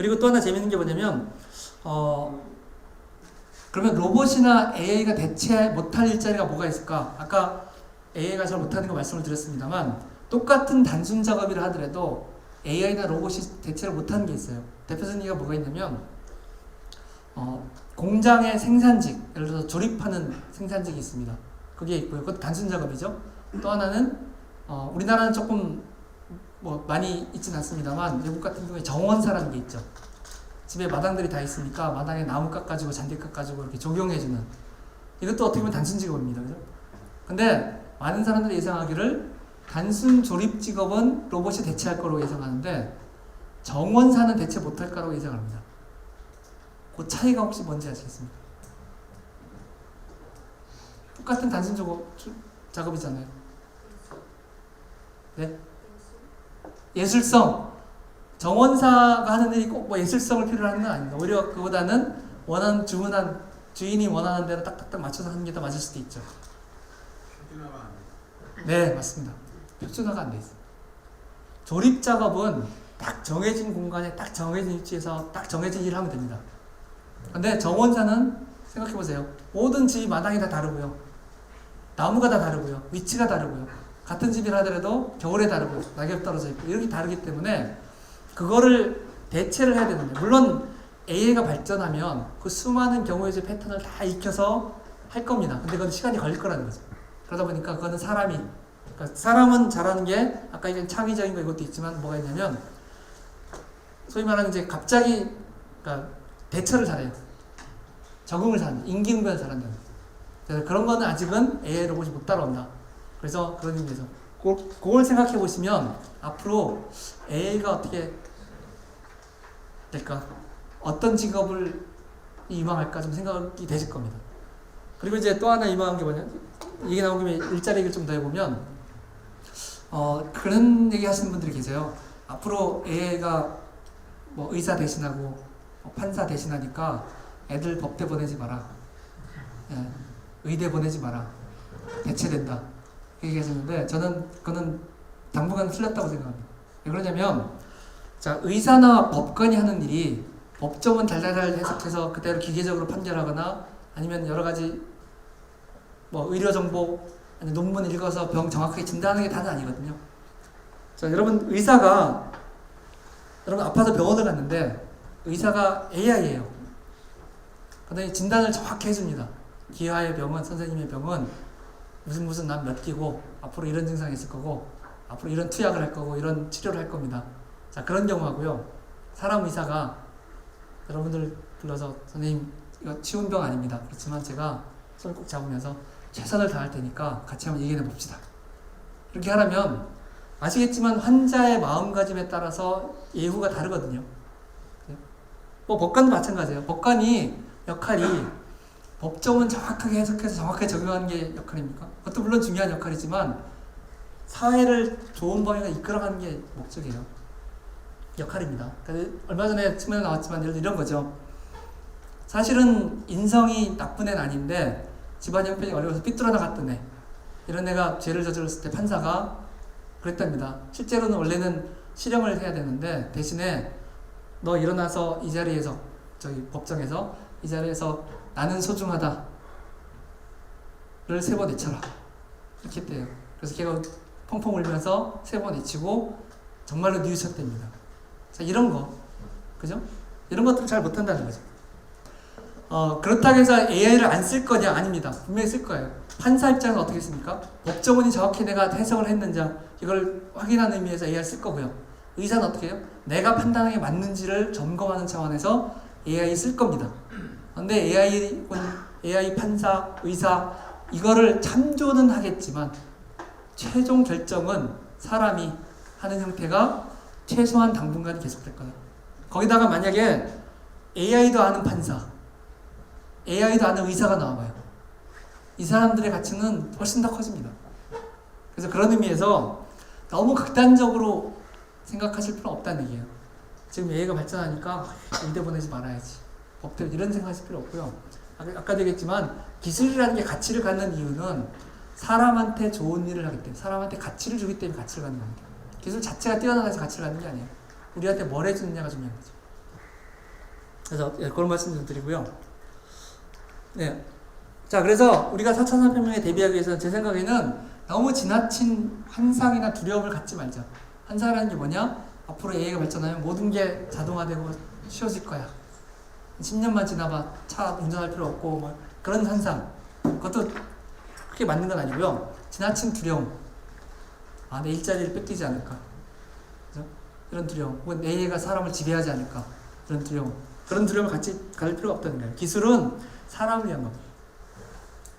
그리고 또 하나 재밌는 게 뭐냐면 그러면 로봇이나 AI가 대체 못할 일자리가 뭐가 있을까? 아까 AI가 잘 못하는 거 말씀을 드렸습니다만 똑같은 단순 작업이라 하더라도 AI나 로봇이 대체를 못하는 게 있어요. 대표적인 게 뭐가 있냐면 공장의 생산직, 예를 들어서 조립하는 생산직이 있습니다. 그게 있고요. 그것도 단순 작업이죠. 또 하나는 우리나라는 조금 뭐 많이 있진 않습니다만 외국 같은 경우에 정원사라는 게 있죠. 집에 마당들이 다 있으니까 마당에 나무 깎아주고 잔디 깎아주고 이렇게 조경해주는, 이것도 어떻게 보면 단순 직업입니다. 그죠? 근데 많은 사람들이 예상하기를 단순 조립 직업은 로봇이 대체할 거라고 예상하는데 정원사는 대체 못할 거라고 예상합니다. 그 차이가 혹시 뭔지 아시겠습니까? 똑같은 단순 작업이잖아요. 네? 예술성. 정원사가 하는 일이 꼭 뭐 예술성을 필요로 하는 건 아닙니다. 오히려 그보다는 주인이 원하는 대로 딱딱딱 맞춰서 하는 게 더 맞을 수도 있죠. 네, 맞습니다. 표준화가 안 돼 있어요. 조립 작업은 딱 정해진 공간에 딱 정해진 위치에서 딱 정해진 일을 하면 됩니다. 근데 정원사는 생각해보세요. 모든 집이 마당이 다 다르고요. 나무가 다 다르고요. 위치가 다르고요. 같은 집이라 하더라도 겨울에 다르고 낙엽 떨어져 있고 이렇게 다르기 때문에 그거를 대체를 해야 되는데, 물론 AI가 발전하면 그 수많은 경우의 수 패턴을 다 익혀서 할 겁니다. 근데 그건 시간이 걸릴 거라는 거죠. 그러다 보니까 그거는 그러니까 사람은 잘하는 게 아까 얘기한 창의적인 거 이것도 있지만 뭐가 있냐면 소위 말하는 이제 갑자기 그러니까 대처를 잘해요. 적응을 잘한다. 임기응변을 잘한다. 그래서 그런 거는 아직은 AI 로봇이 못 따라온다. 그래서 그런 의미에서 그걸 생각해 보시면 앞으로 AI가 어떻게 될까? 어떤 직업을 유망할까 좀 생각이 되실 겁니다. 그리고 이제 또 하나 유망한 게 뭐냐? 얘기 나온 김에 일자리 얘기를 좀 더 해보면 그런 얘기 하시는 분들이 계세요. 앞으로 AI가 뭐 의사 대신하고 판사 대신하니까 애들 법대 보내지 마라. 예, 의대 보내지 마라. 대체된다. 얘기하셨는데 저는 그거는 당분간 틀렸다고 생각합니다. 왜 그러냐면 자, 의사나 법관이 하는 일이 법조문 달달달 해석해서 그대로 기계적으로 판결하거나 아니면 여러 가지 뭐 의료 정보 아니 논문 읽어서 병 정확하게 진단하는 게 다는 아니거든요. 자, 여러분 여러분 아파서 병원을 갔는데 의사가 AI예요. 그다음에 진단을 정확히 해줍니다. 기아의 병은 선생님의 병은 무슨 난 몇 기고 앞으로 이런 증상이 있을 거고 앞으로 이런 투약을 할 거고 이런 치료를 할 겁니다. 자, 그런 경우하고요. 사람 의사가 여러분들 불러서 선생님 이거 쉬운 병 아닙니다. 그렇지만 제가 손을 꼭 잡으면서 최선을 다할 테니까 같이 한번 얘기해 봅시다. 이렇게 하라면 아시겠지만 환자의 마음가짐에 따라서 예후가 다르거든요. 뭐 법관도 마찬가지예요. 법관이 역할이 법정은 정확하게 해석해서 정확하게 적용하는 게 역할입니까? 그것도 물론 중요한 역할이지만 사회를 좋은 방향으로 이끌어가는 게 목적이에요. 역할입니다. 얼마 전에 측면에 나왔지만 예를 들어 이런 거죠. 사실은 인성이 나쁜 애는 아닌데 집안 형편이 어려워서 삐뚤어 나갔던 애, 이런 애가 죄를 저질렀을 때 판사가 그랬답니다. 실제로는 원래는 실형을 해야 되는데 대신에 너 일어나서 이 자리에서 저기 법정에서 이 자리에서 나는 소중하다를 3번 외쳐라 이렇게 했대요. 그래서 걔가 펑펑 울면서 3번 외치고 정말로 뉘우쳤답니다. 자, 이런 거 그죠? 이런 것들을 잘 못한다는 거죠. 그렇다고 해서 AI를 안 쓸 거냐? 아닙니다. 분명히 쓸 거예요. 판사 입장에서 어떻게 씁니까? 법조문이 정확히 내가 해석을 했는지 이걸 확인하는 의미에서 AI를 쓸 거고요. 의사는 어떻게 해요? 내가 판단하는 게 맞는지를 점검하는 차원에서 AI 쓸 겁니다. 근데 AI 판사, 의사 이거를 참조는 하겠지만 최종 결정은 사람이 하는 형태가 최소한 당분간 계속될 거예요. 거기다가 만약에 AI도 아는 판사, AI도 아는 의사가 나와봐요. 이 사람들의 가치는 훨씬 더 커집니다. 그래서 그런 의미에서 너무 극단적으로 생각하실 필요는 없다는 얘기예요. 지금 AI가 발전하니까 의대 보내지 말아야지, 법대 이런 생각하실 필요 없고요. 아까도 얘기했지만 기술이라는 게 가치를 갖는 이유는 사람한테 좋은 일을 하기 때문에, 사람한테 가치를 주기 때문에 가치를 갖는 겁니다. 기술 자체가 뛰어나서 가치를 갖는 게 아니에요. 우리한테 뭘 해주느냐가 중요한 거죠. 그래서 그런 말씀 좀 드리고요. 네. 자, 그래서 우리가 4차 산업혁명에 대비하기 위해서 제 생각에는 너무 지나친 환상이나 두려움을 갖지 말자. 환상이라는 게 뭐냐? 앞으로 AI가 발전하면 모든 게 자동화되고 쉬워질 거야. 10년만 지나봐 차 운전할 필요 없고 뭐 그런 환상. 그것도 그렇게 맞는 건 아니고요. 지나친 두려움. 아, 내 일자리를 뺏기지 않을까. 그죠? 이런 두려움. 혹은 AI가 사람을 지배하지 않을까. 그런 두려움. 그런 두려움을 갖지 갈 필요가 없다는 거예요. 기술은 사람을 위한 겁니다.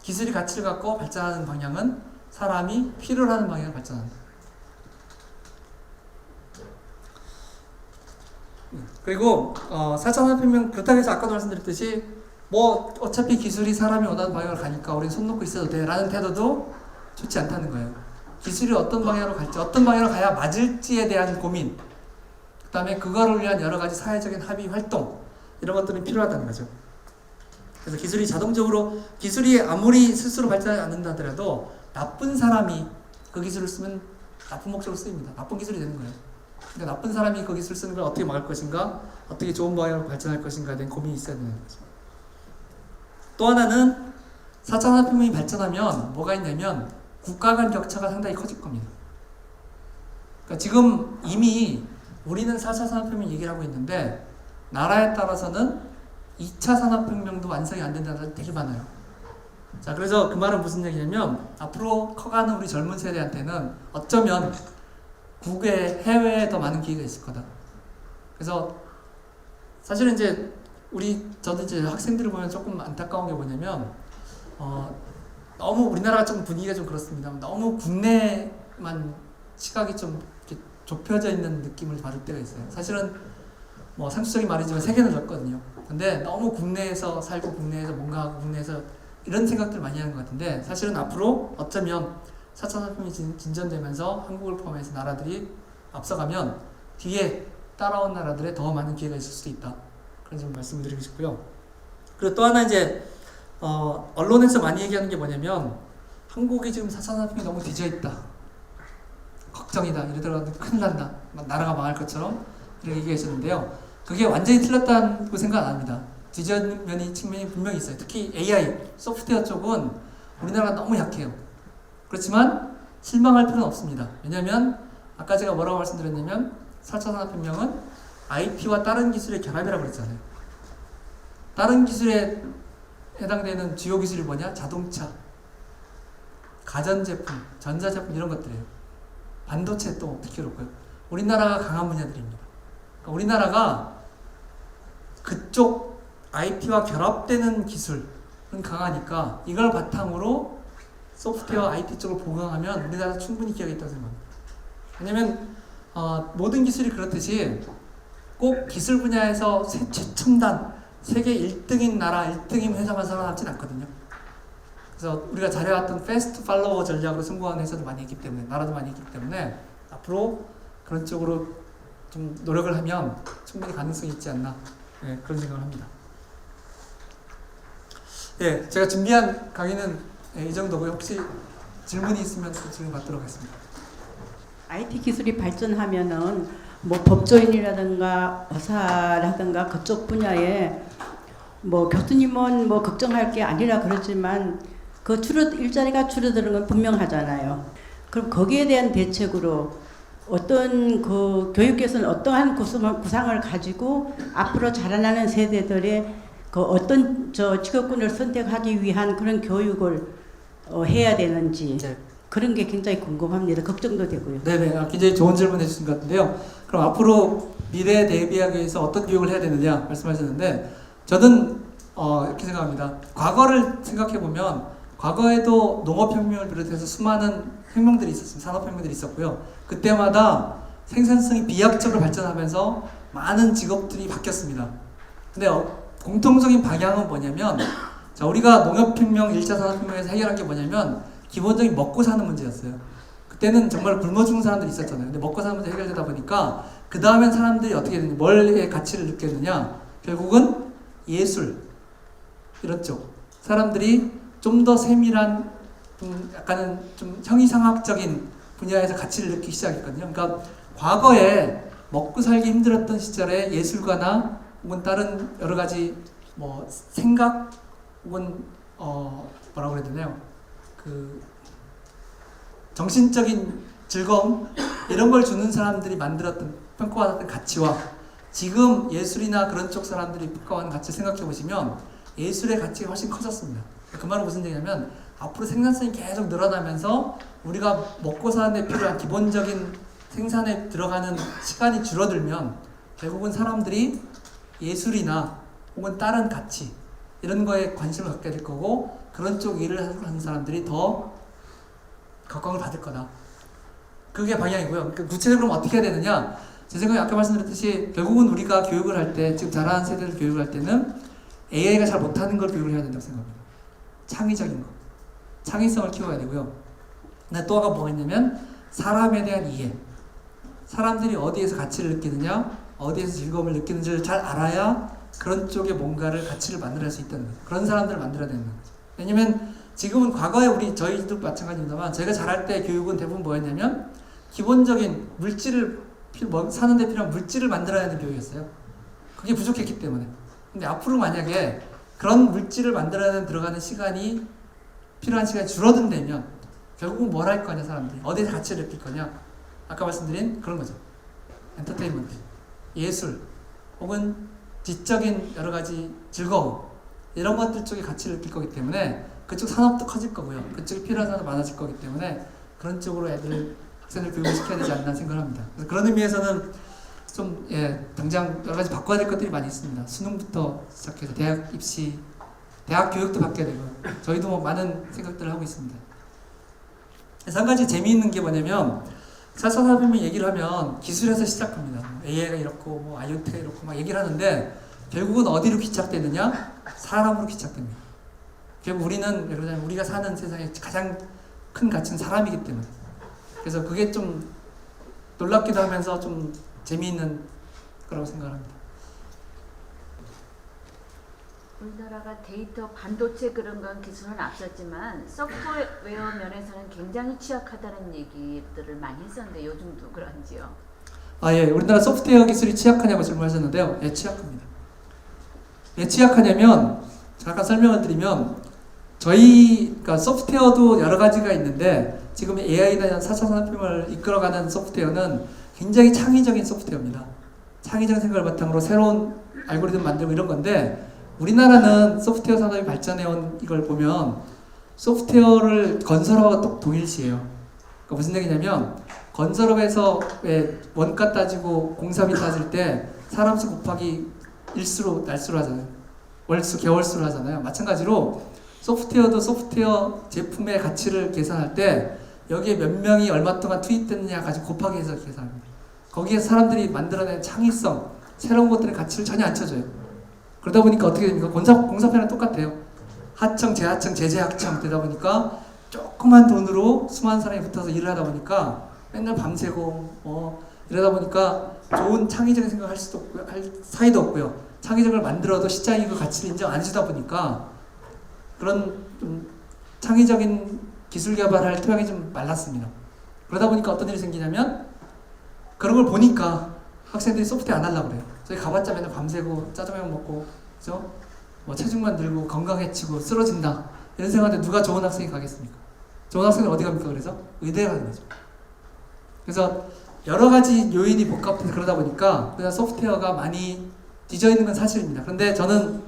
기술이 가치를 갖고 발전하는 방향은 사람이 필요로 하는 방향으로 발전한다. 그리고 4차 산업혁명 그렇다고 해서 아까도 말씀드렸듯이 뭐 어차피 기술이 사람이 원하는 방향으로 가니까 우리는 손 놓고 있어도 돼 라는 태도도 좋지 않다는 거예요. 기술이 어떤 방향으로 갈지, 어떤 방향으로 가야 맞을지에 대한 고민, 그 다음에 그거를 위한 여러 가지 사회적인 합의 활동, 이런 것들은 필요하다는 거죠. 그래서 기술이 자동적으로, 기술이 아무리 스스로 발전하지 않는다 하더라도 나쁜 사람이 그 기술을 쓰면 나쁜 목적으로 쓰입니다. 나쁜 기술이 되는 거예요. 그러니까 나쁜 사람이 그 기술을 쓰는 걸 어떻게 막을 것인가, 어떻게 좋은 방향으로 발전할 것인가에 대한 고민이 있어야 되는 거죠. 또 하나는 4차 산업혁명이 발전하면 뭐가 있냐면 국가 간 격차가 상당히 커질 겁니다. 그러니까 지금 이미 우리는 4차 산업혁명 얘기를 하고 있는데 나라에 따라서는 2차 산업혁명도 완성이 안 된다는 사람이 되게 많아요. 자, 그래서 그 말은 무슨 얘기냐면 앞으로 커가는 우리 젊은 세대한테는 어쩌면 국외, 해외에 더 많은 기회가 있을 거다. 그래서 사실은 이제 저도 이제 학생들을 보면 조금 안타까운 게 뭐냐면 너무 우리나라가 좀 분위기가 좀 그렇습니다. 너무 국내만 시각이 좀 이렇게 좁혀져 있는 느낌을 받을 때가 있어요. 사실은 뭐 상투적인 말이지만 세계는 넓거든요. 근데 너무 국내에서 살고 국내에서 뭔가 하고 국내에서 이런 생각들을 많이 하는 것 같은데 사실은 앞으로 어쩌면 4차 산업혁명이 진전되면서 한국을 포함해서 나라들이 앞서가면 뒤에 따라온 나라들에 더 많은 기회가 있을 수도 있다. 그런 점 말씀을 드리고 싶고요. 그리고 또 하나 이제 언론에서 많이 얘기하는 게 뭐냐면 한국이 지금 4차 산업혁명이 너무 뒤져있다. 걱정이다. 이러더라도 큰일 난다. 나라가 망할 것처럼 이렇게 얘기하셨는데요. 그게 완전히 틀렸다고 생각 안 합니다. 뒤져면이 측면이 분명히 있어요. 특히 AI, 소프트웨어 쪽은 우리나라가 너무 약해요. 그렇지만 실망할 필요는 없습니다. 왜냐하면 아까 제가 뭐라고 말씀드렸냐면 4차 산업혁명은 IT와 다른 기술의 결합이라고 그랬잖아요. 다른 기술에 해당되는 주요 기술이 뭐냐? 자동차, 가전제품, 전자제품 이런 것들이에요. 반도체 또 특히 그렇고요. 우리나라가 강한 분야들입니다. 그러니까 우리나라가 그쪽 IT와 결합되는 기술은 강하니까 이걸 바탕으로 소프트웨어 IT 쪽을 보강하면 우리나라 충분히 기회가 있다고 생각합니다. 왜냐면 모든 기술이 그렇듯이 꼭 기술 분야에서 최첨단 세계 1등인 나라, 1등인 회사만 살아남진 않거든요. 그래서 우리가 잘해왔던 패스트 팔로워 전략으로 승부하는 회사도 많이 있기 때문에, 나라도 많이 있기 때문에 앞으로 그런 쪽으로 좀 노력을 하면 충분히 가능성이 있지 않나, 네, 그런 생각을 합니다. 예, 제가 준비한 강의는 이 정도고요. 혹시 질문이 있으면 질문 받도록 하겠습니다. IT 기술이 발전하면은 뭐 법조인이라든가 의사라든가 그쪽 분야에 뭐 교수님은 뭐 걱정할 게 아니라 그렇지만 그 일자리가 줄어드는 건 분명하잖아요. 그럼 거기에 대한 대책으로 어떤 그 교육계에서는 어떠한 구상을 가지고 앞으로 자라나는 세대들의 그 어떤 직업군을 선택하기 위한 그런 교육을 해야 되는지 네. 그런 게 굉장히 궁금합니다. 걱정도 되고요. 네네, 굉장히 좋은 질문 해주신 것 같은데요. 그럼 앞으로 미래에 대비하기 위해서 어떤 교육을 해야 되느냐 말씀하셨는데 저는 이렇게 생각합니다. 과거를 생각해보면 과거에도 농업혁명을 비롯해서 수많은 혁명들이 있었습니다. 산업혁명들이 있었고요. 그때마다 생산성이 비약적으로 발전하면서 많은 직업들이 바뀌었습니다. 근데 공통적인 방향은 뭐냐면 자, 우리가 농업혁명, 1차 산업혁명에서 해결한 게 뭐냐면 기본적인 먹고 사는 문제였어요. 그때는 정말 굶어 죽는 사람들이 있었잖아요. 근데 먹고 사는 문제 해결되다 보니까 그 다음엔 사람들이 어떻게 되느냐, 뭘의 가치를 느꼈느냐, 결국은 예술 이런 쪽 사람들이 좀 더 세밀한 약간은 좀 형이상학적인 분야에서 가치를 느끼기 시작했거든요. 그러니까 과거에 먹고 살기 힘들었던 시절에 예술가나 혹은 다른 여러 가지 뭐 생각 혹은 뭐라고 그래야 되나요? 그 정신적인 즐거움 이런 걸 주는 사람들이 만들었던 평가받았던 가치와 지금 예술이나 그런 쪽 사람들이 평가하는 가치 생각해 보시면 예술의 가치가 훨씬 커졌습니다. 그 말은 무슨 얘기냐면 앞으로 생산성이 계속 늘어나면서 우리가 먹고 사는 데 필요한 기본적인 생산에 들어가는 시간이 줄어들면 결국은 사람들이 예술이나 혹은 다른 가치 이런 거에 관심을 갖게 될 거고 그런 쪽 일을 하는 사람들이 더 각광을 받을 거다. 그게 방향이고요. 그러니까 구체적으로 어떻게 해야 되느냐? 제 생각에 아까 말씀드렸듯이 결국은 우리가 교육을 할 때 지금 자라는 세대를 교육을 할 때는 AI가 잘 못하는 걸 교육을 해야 된다고 생각합니다. 창의적인 거. 창의성을 키워야 되고요. 근데 또 하나 뭐가 있냐면 사람에 대한 이해. 사람들이 어디에서 가치를 느끼느냐, 어디에서 즐거움을 느끼는지를 잘 알아야 그런 쪽에 뭔가를 가치를 만들어낼 수 있다는 거죠. 그런 사람들을 만들어야 되는 거죠. 왜냐면 지금은 과거에 저희도 마찬가지입니다만 제가 자랄 때 교육은 대부분 뭐였냐면 기본적인 물질을 사는 데 필요한 물질을 만들어야 하는 교육이었어요. 그게 부족했기 때문에. 근데 앞으로 만약에 그런 물질을 만들어야 하는 들어가는 시간이 필요한 시간이 줄어든다면 결국은 뭘 할 거냐 사람들이 어디서 가치를 느낄 거냐 아까 말씀드린 그런 거죠. 엔터테인먼트, 예술 혹은 지적인 여러 가지 즐거움 이런 것들 쪽에 가치를 느낄 거기 때문에 그쪽 산업도 커질 거고요. 그쪽에 필요한 산업 많아질 거기 때문에 그런 쪽으로 학생들 교육을 시켜야 되지 않나 생각합니다. 그래서 그런 의미에서는 좀 당장 여러 가지 바꿔야 될 것들이 많이 있습니다. 수능부터 시작해서 대학 입시, 대학 교육도 바뀌어야 되고 저희도 뭐 많은 생각들을 하고 있습니다. 그래서 한 가지 재미있는 게 뭐냐면 4차 산업혁명 얘기를 하면 기술에서 시작합니다. AI가 이렇고 뭐 IoT가 이렇고 막 얘기를 하는데 결국은 어디로 귀착되느냐? 사람으로 귀착됩니다. 결국 우리는 예를 들면 우리가 사는 세상에 가장 큰 가치는 사람이기 때문에 그래서 그게 좀 놀랍기도 하면서 좀 재미있는 거라고 생각합니다. 우리나라가 데이터 반도체 그런 건 기술은 앞섰지만 소프트웨어 면에서는 굉장히 취약하다는 얘기들을 많이 했었는데 요즘도 그런지요? 우리나라 소프트웨어 기술이 취약하냐고 질문하셨는데요. 취약합니다. 왜 취약하냐면 잠깐 설명을 드리면 그러니까 소프트웨어도 여러 가지가 있는데 지금 AI나 4차 산업혁명을 이끌어가는 소프트웨어는 굉장히 창의적인 소프트웨어입니다. 창의적인 생각을 바탕으로 새로운 알고리즘 만들고 이런 건데 우리나라는 소프트웨어 산업이 발전해온 이걸 보면 소프트웨어를 건설업과 또 동일시해요. 그러니까 무슨 얘기냐면 건설업에서 왜 원가 따지고 공사비 따질 때 사람 수 곱하기 일수로 날수로 하잖아요. 월수, 개월수로 하잖아요. 마찬가지로 소프트웨어도 소프트웨어 제품의 가치를 계산할 때 여기에 몇 명이 얼마 동안 투입됐느냐 가지고 곱하기 해서 계산합니다. 거기에 사람들이 만들어낸 창의성, 새로운 것들의 가치를 전혀 안 쳐줘요. 그러다 보니까 어떻게 됩니까? 공사편은 똑같아요. 하청, 재하청, 제재하청 되다 보니까 조그만 돈으로 수많은 사람이 붙어서 일을 하다 보니까 맨날 밤새고 이러다 보니까 좋은 창의적인 생각을 할 수도 없고요. 할 사이도 없고요. 창의적을 만들어도 시장이 그 가치를 인정 안 해주다 보니까 그런 좀 창의적인 기술 개발할 토양이 좀 말랐습니다. 그러다 보니까 어떤 일이 생기냐면 그런 걸 보니까 학생들이 소프트웨어 안 하려고 그래요. 저희 가봤자 맨날 밤새고 짜장면 먹고 그죠? 뭐 체중만 들고 건강해지고 쓰러진다 이런 생각인데 누가 좋은 학생이 가겠습니까? 좋은 학생은 어디 갑니까? 그래서 의대에 가는 거죠. 그래서 여러 가지 요인이 복합해서 그러다 보니까 그냥 소프트웨어가 많이 뒤져 있는 건 사실입니다. 그런데 저는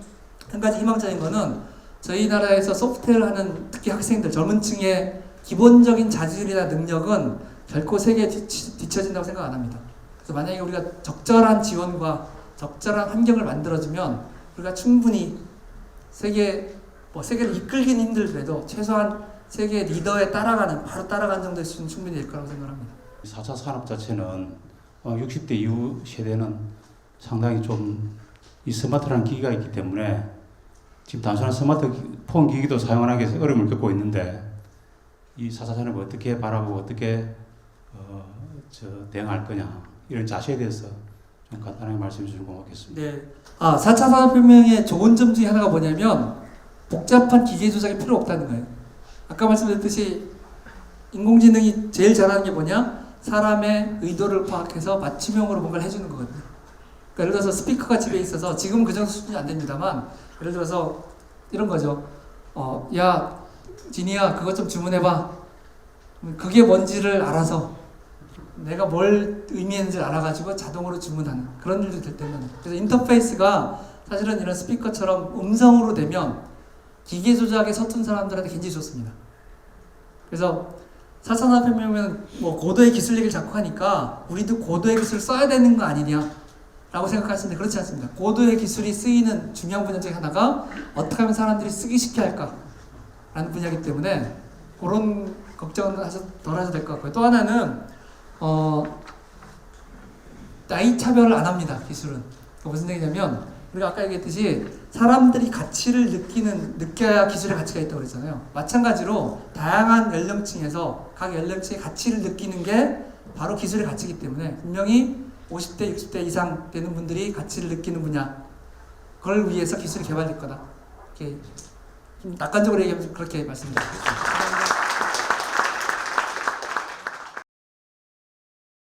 한 가지 희망적인 거는 저희 나라에서 소프트웨어를 하는 특히 학생들, 젊은 층의 기본적인 자질이나 능력은 결코 세계에 뒤처진다고 생각 안 합니다. 그래서 만약에 우리가 적절한 지원과 적절한 환경을 만들어주면 우리가 충분히 세계를 이끌긴 힘들더라도 최소한 세계 리더에 바로 따라가는 정도의 수준은 충분히 될 거라고 생각합니다. 4차 산업 자체는 60대 이후 세대는 상당히 좀 이 스마트라는 기기가 있기 때문에 지금 단순한 스마트폰 기기도 사용하기 위해서 어려움을 겪고 있는데 이 4차 산업을 어떻게 바라보고 어떻게 대응할 거냐 이런 자세에 대해서 좀 간단하게 말씀해 주시면 고맙겠습니다. 네. 4차 산업혁명의 좋은 점 중에 하나가 뭐냐면 복잡한 기계 조작이 필요 없다는 거예요. 아까 말씀드렸듯이 인공지능이 제일 잘하는 게 뭐냐? 사람의 의도를 파악해서 맞춤형으로 뭔가를 해주는 거거든요. 예를 들어서 스피커가 집에 있어서 지금 그 정도 수준이 안 됩니다만 예를 들어서 이런 거죠. 야 지니야 그것 좀 주문해봐. 그게 뭔지를 알아서 내가 뭘 의미했는지를 알아가지고 자동으로 주문하는 그런 일도 될 때는 그래서 인터페이스가 사실은 이런 스피커처럼 음성으로 되면 기계 조작에 서툰 사람들한테 굉장히 좋습니다. 그래서 4차 산업혁명은 뭐 고도의 기술 얘기를 자꾸 하니까 우리도 고도의 기술을 써야 되는 거 아니냐 라고 생각하시는데 그렇지 않습니다. 고도의 기술이 쓰이는 중요한 분야 중에 하나가 어떻게 하면 사람들이 쓰기 쉽게 할까 라는 분야이기 때문에 그런 걱정은 덜 하셔도 될 것 같고요. 또 하나는 나이 차별을 안 합니다. 기술은. 무슨 얘기냐면 우리가 아까 얘기했듯이 사람들이 가치를 느껴야 기술의 가치가 있다고 그랬잖아요. 마찬가지로 다양한 연령층에서 각 연령층의 가치를 느끼는 게 바로 기술의 가치이기 때문에 분명히 50대, 60대 이상 되는 분들이 가치를 느끼는 분야 그걸 위해서 기술이 개발될 거다. 이렇게 좀 낙관적으로 얘기하면 그렇게 말씀드립니다.